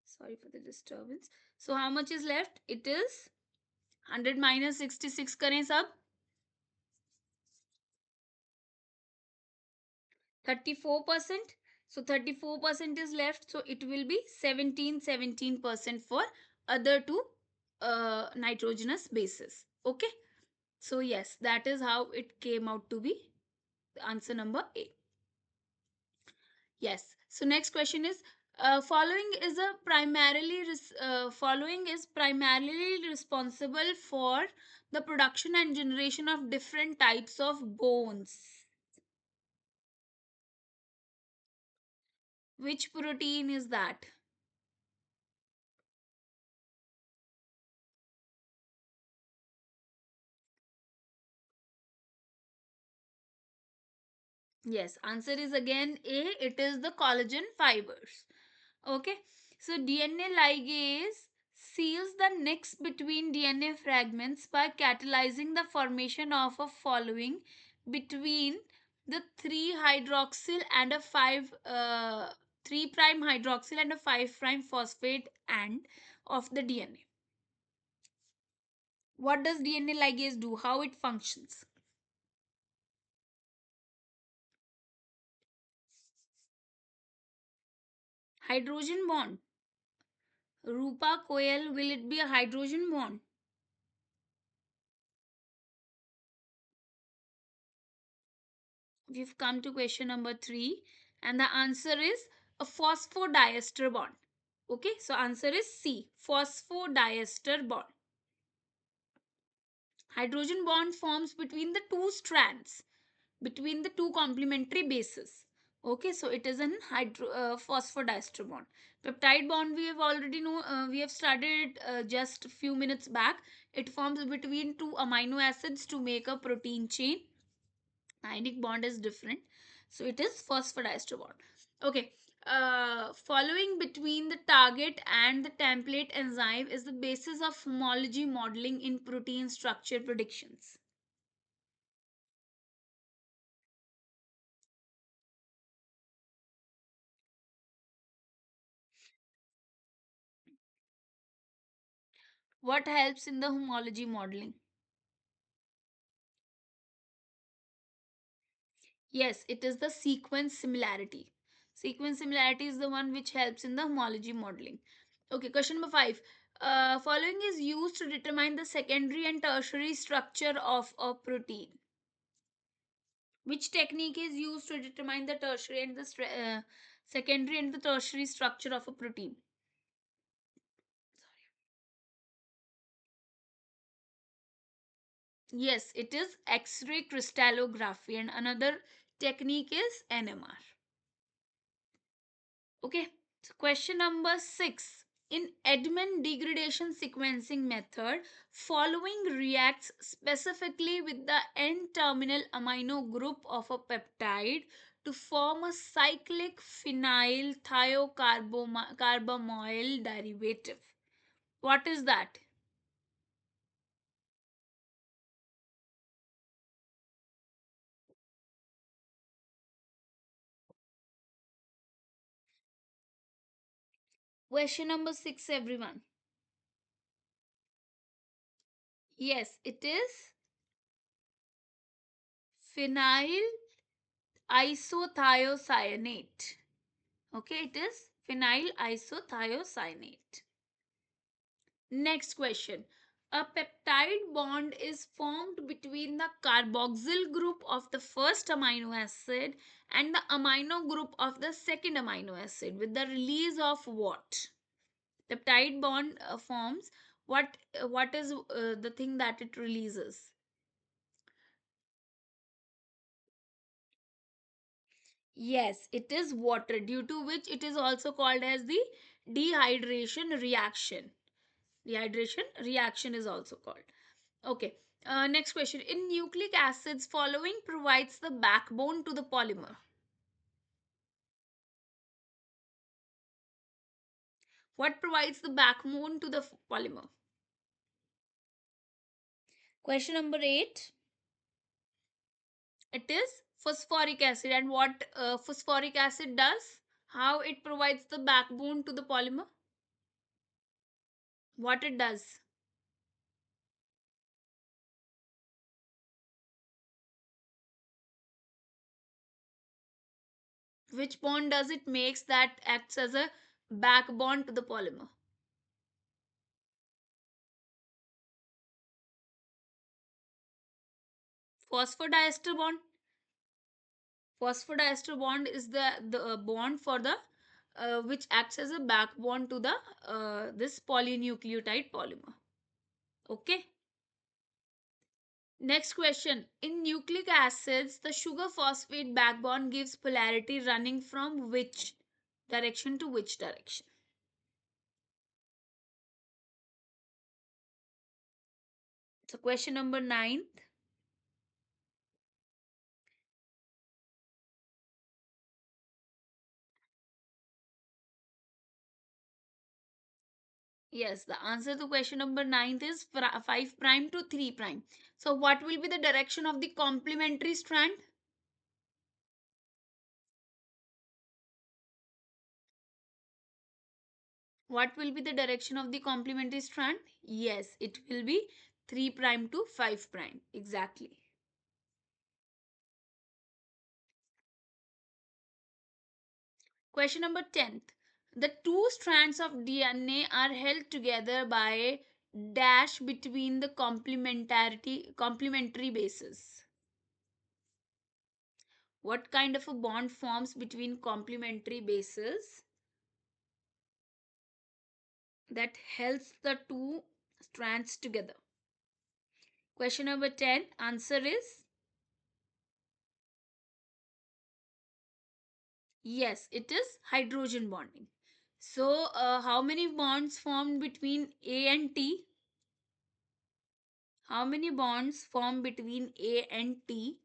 sorry for the disturbance. So how much is left? It is 100 minus 66 करें सब 34%. So 34% is left, so it will be 17% for other two nitrogenous bases. Okay, so yes, that is how it came out to be the answer number A. Yes, so next question is, following is primarily responsible for the production and generation of different types of bones. Which protein is that? Yes, answer is again A. It is the collagen fibers. Okay, so DNA ligase seals the nicks between DNA fragments by catalyzing the formation of a following between the 3 hydroxyl and a 5 3 prime hydroxyl and a 5 prime phosphate end of the DNA. What does DNA ligase do? How it functions? Hydrogen bond. Rupa Koel, will it be a hydrogen bond? We've come to question number 3, and the answer is a phosphodiester bond. Okay, so answer is C, phosphodiester bond. Hydrogen bond forms between the two strands, between the two complementary bases. Okay, so it is an phosphodiester bond. Peptide bond we have already know, we have studied just a few minutes back. It forms between two amino acids to make a protein chain. Ionic bond is different, so it is phosphodiester bond. Okay, following between the target and the template enzyme is the basis of homology modeling in protein structure predictions. What helps in the homology modeling? Yes, it is the sequence similarity. Sequence similarity is the one which helps in the homology modeling. Okay, question number 5. Following is used to determine the secondary and tertiary structure of a protein. Which technique is used to determine the tertiary and the secondary and the tertiary structure of a protein? Yes, it is X-ray crystallography, and another technique is NMR. Okay, so question number 6. In Edmond degradation sequencing method, following reacts specifically with the N-terminal amino group of a peptide to form a cyclic phenyl thiocarbamoyl derivative. What is that? Question number 6, everyone. Yes, it is phenyl isothiocyanate. Okay, it is phenyl isothiocyanate. Next question. A peptide bond is formed between the carboxyl group of the first amino acid and the amino group of the second amino acid with the release of what? Peptide bond forms. What is the thing that it releases? Yes, it is water, due to which it is also called as the dehydration reaction. Dehydration reaction is also called. Okay. Next question. In nucleic acids, following provides the backbone to the polymer. What provides the backbone to the polymer? Question number 8. It is phosphoric acid. And what phosphoric acid does? How it provides the backbone to the polymer? What it does? Which bond does it makes that acts as a backbone to the polymer? Phosphodiester bond. Phosphodiester bond is the bond for the which acts as a backbone to the this polynucleotide polymer. Okay. Next question. In nucleic acids, the sugar phosphate backbone gives polarity running from which direction to which direction? So question number 9. Yes, the answer to question number 9 is 5 prime to 3 prime. So what will be the direction of the complementary strand? What will be the direction of the complementary strand? Yes, it will be 3 prime to 5 prime. Exactly. Question number 10th. The two strands of DNA are held together by a dash between the complementary bases. What kind of a bond forms between complementary bases that helps the two strands together? Question number 10. Answer is yes, it is hydrogen bonding. So, how many bonds formed between A and T? How many bonds form between A and T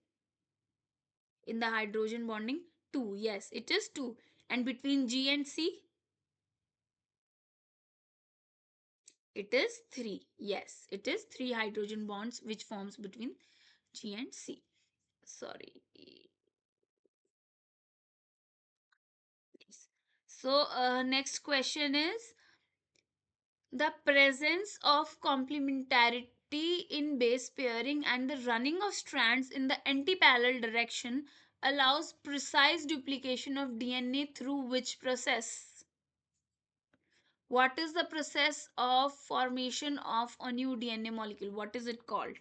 in the hydrogen bonding? Two. Yes, it is two. And between G and C? It is three. Yes, it is three hydrogen bonds which forms between G and C. Sorry. Yes. So, next question is the presence of complementarity in base pairing and the running of strands in the anti-parallel direction allows precise duplication of DNA through which process? What is the process of formation of a new DNA molecule? What is it called?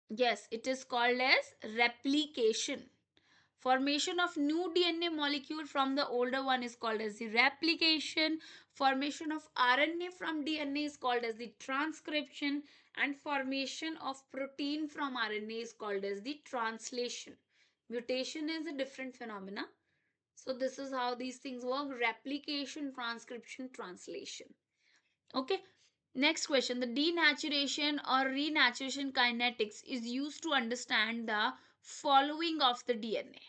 Yes, it is called as replication. Formation of new DNA molecule from the older one is called as the replication. Formation of RNA from DNA is called as the transcription. And formation of protein from RNA is called as the translation. Mutation is a different phenomena. So this is how these things work: replication, transcription, translation. Okay. Next question. The denaturation or renaturation kinetics is used to understand the following of the DNA.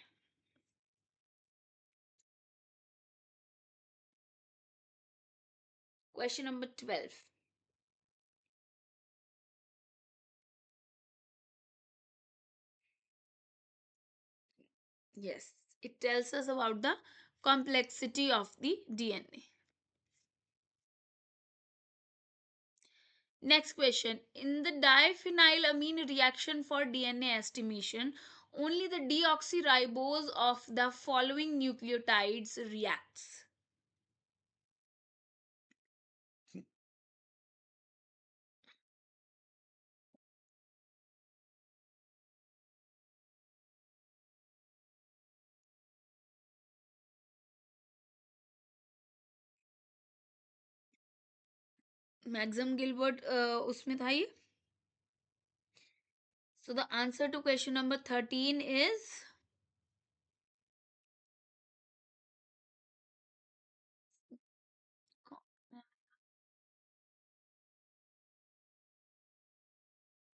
Question number 12. Yes, it tells us about the complexity of the DNA. Next question. In the diphenylamine reaction for DNA estimation, only the deoxyribose of the following nucleotides reacts. Maxim Gilbert उसमें था ये. So the answer to question number 13 is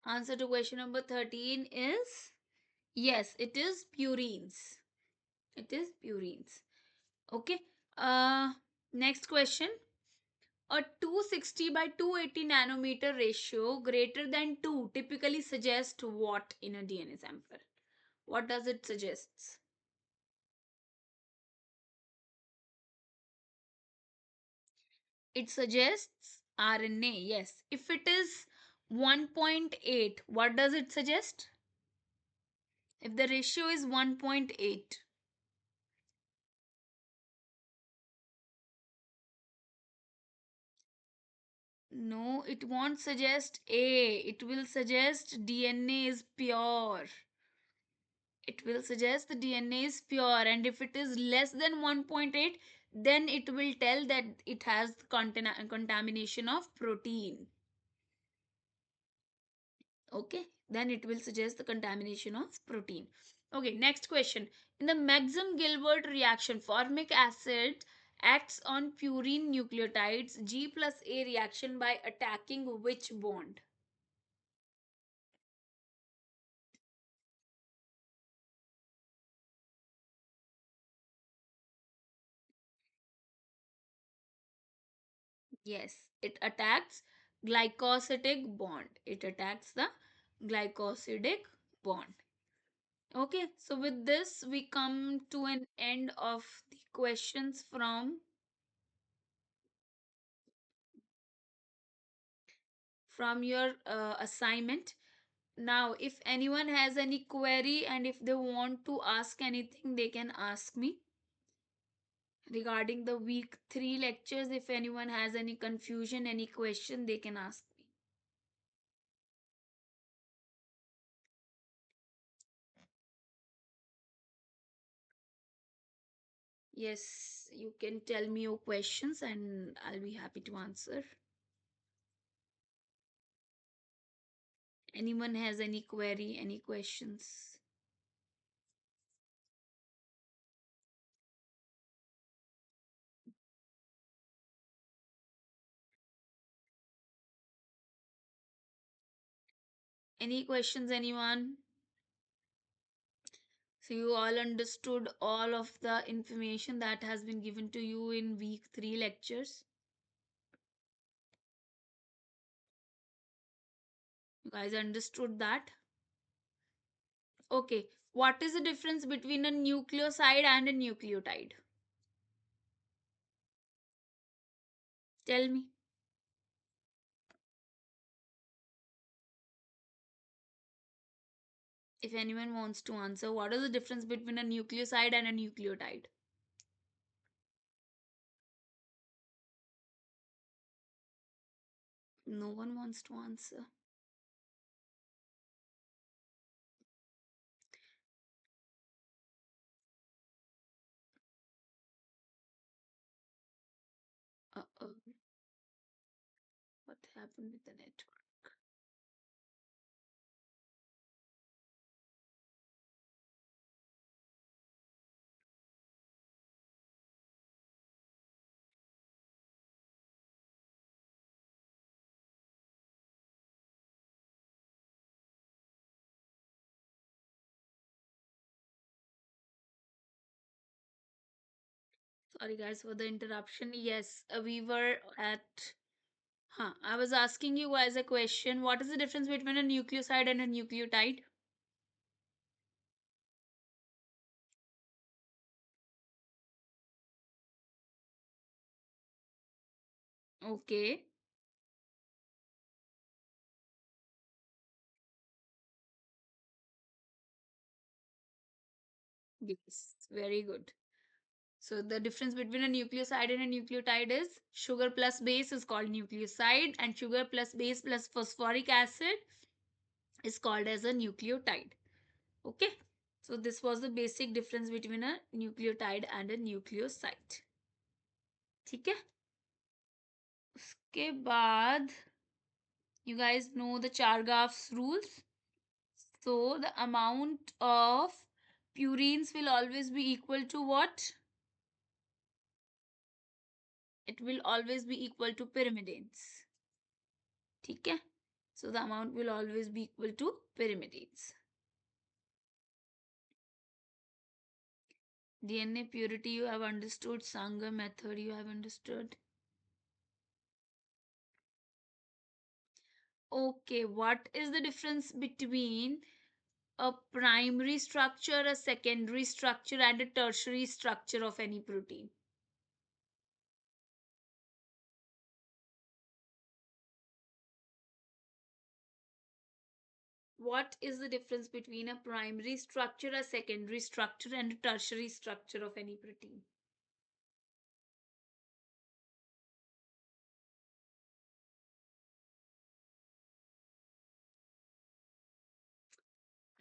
answer to question number 13 is yes, it is purines. It is purines. Okay. Next question. A 260 by 280 nanometer ratio greater than 2 typically suggests what in a DNA sample? What does it suggest? It suggests RNA. Yes. If it is 1.8, what does it suggest? If the ratio is 1.8, no, it won't suggest A. It will suggest DNA is pure. It will suggest the DNA is pure, and if it is less than 1.8, then it will tell that it has contamination of protein. Okay, then it will suggest the contamination of protein. Okay, next question. In the Maxim Gilbert reaction, formic acid acts on purine nucleotides G plus A reaction by attacking which bond? Yes, it attacks glycosidic bond. It attacks the glycosidic bond. Okay, so with this we come to an end of the questions from your assignment. Now, if anyone has any query and if they want to ask anything, they can ask me regarding the week 3 lectures. If anyone has any confusion, any question, they can ask me. Yes, you can tell me your questions and I'll be happy to answer. Anyone has any query, any questions? Any questions, anyone? So you all understood all of the information that has been given to you in week 3 lectures. You guys understood that? Okay. What is the difference between a nucleoside and a nucleotide? Tell me. If anyone wants to answer, what is the difference between a nucleoside and a nucleotide? No one wants to answer. Uh-oh. What happened with the network? Sorry guys for the interruption. Yes, we were at I was asking you guys a question. What is the difference between a nucleoside and a nucleotide? Okay. Yes, very good. So the difference between a nucleoside and a nucleotide is sugar plus base is called nucleoside and sugar plus base plus phosphoric acid is called as a nucleotide. Okay. So this was the basic difference between a nucleotide and a nucleoside. ठीक है? उसके बाद you guys know the Chargaff's rules. So the amount of purines will always be equal to what? It will always be equal to pyrimidines. ठीक है? So the amount will always be equal to pyrimidines. DNA purity you have understood. Sanger method you have understood. Okay, what is the difference between a primary structure, a secondary structure, and a tertiary structure of any protein? What is the difference between a primary structure, a secondary structure, and a tertiary structure of any protein?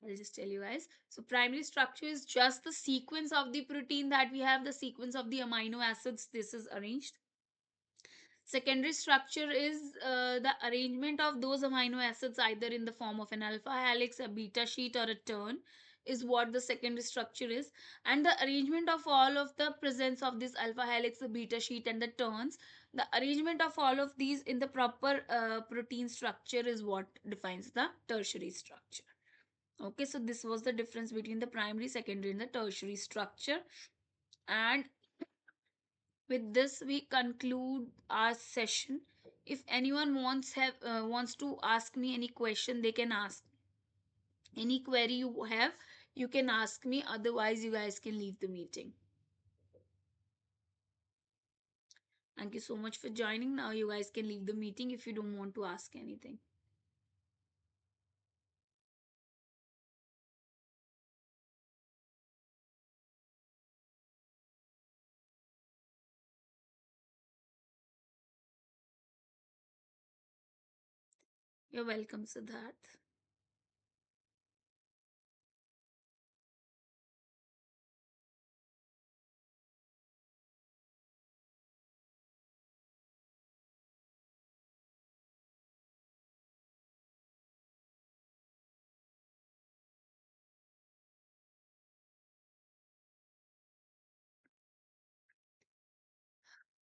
I'll just tell you guys. So, primary structure is just the sequence of the protein that we have, the sequence of the amino acids. This is arranged. Secondary structure is the arrangement of those amino acids either in the form of an alpha helix, a beta sheet, or a turn is what the secondary structure is. And the arrangement of all of the presence of this alpha helix, the beta sheet, and the turns, the arrangement of all of these in the proper protein structure is what defines the tertiary structure. Okay, so this was the difference between the primary, secondary, and the tertiary structure. And with this we conclude our session. If anyone wants to ask me any question, they can ask. Any query you have, you can ask me, otherwise you guys can leave the meeting. Thank you so much for joining. Now you guys can leave the meeting if you don't want to ask anything. You're welcome, Siddharth.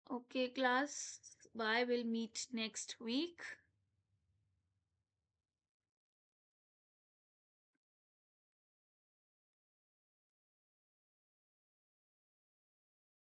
Okay, class. Bye. We'll meet next week.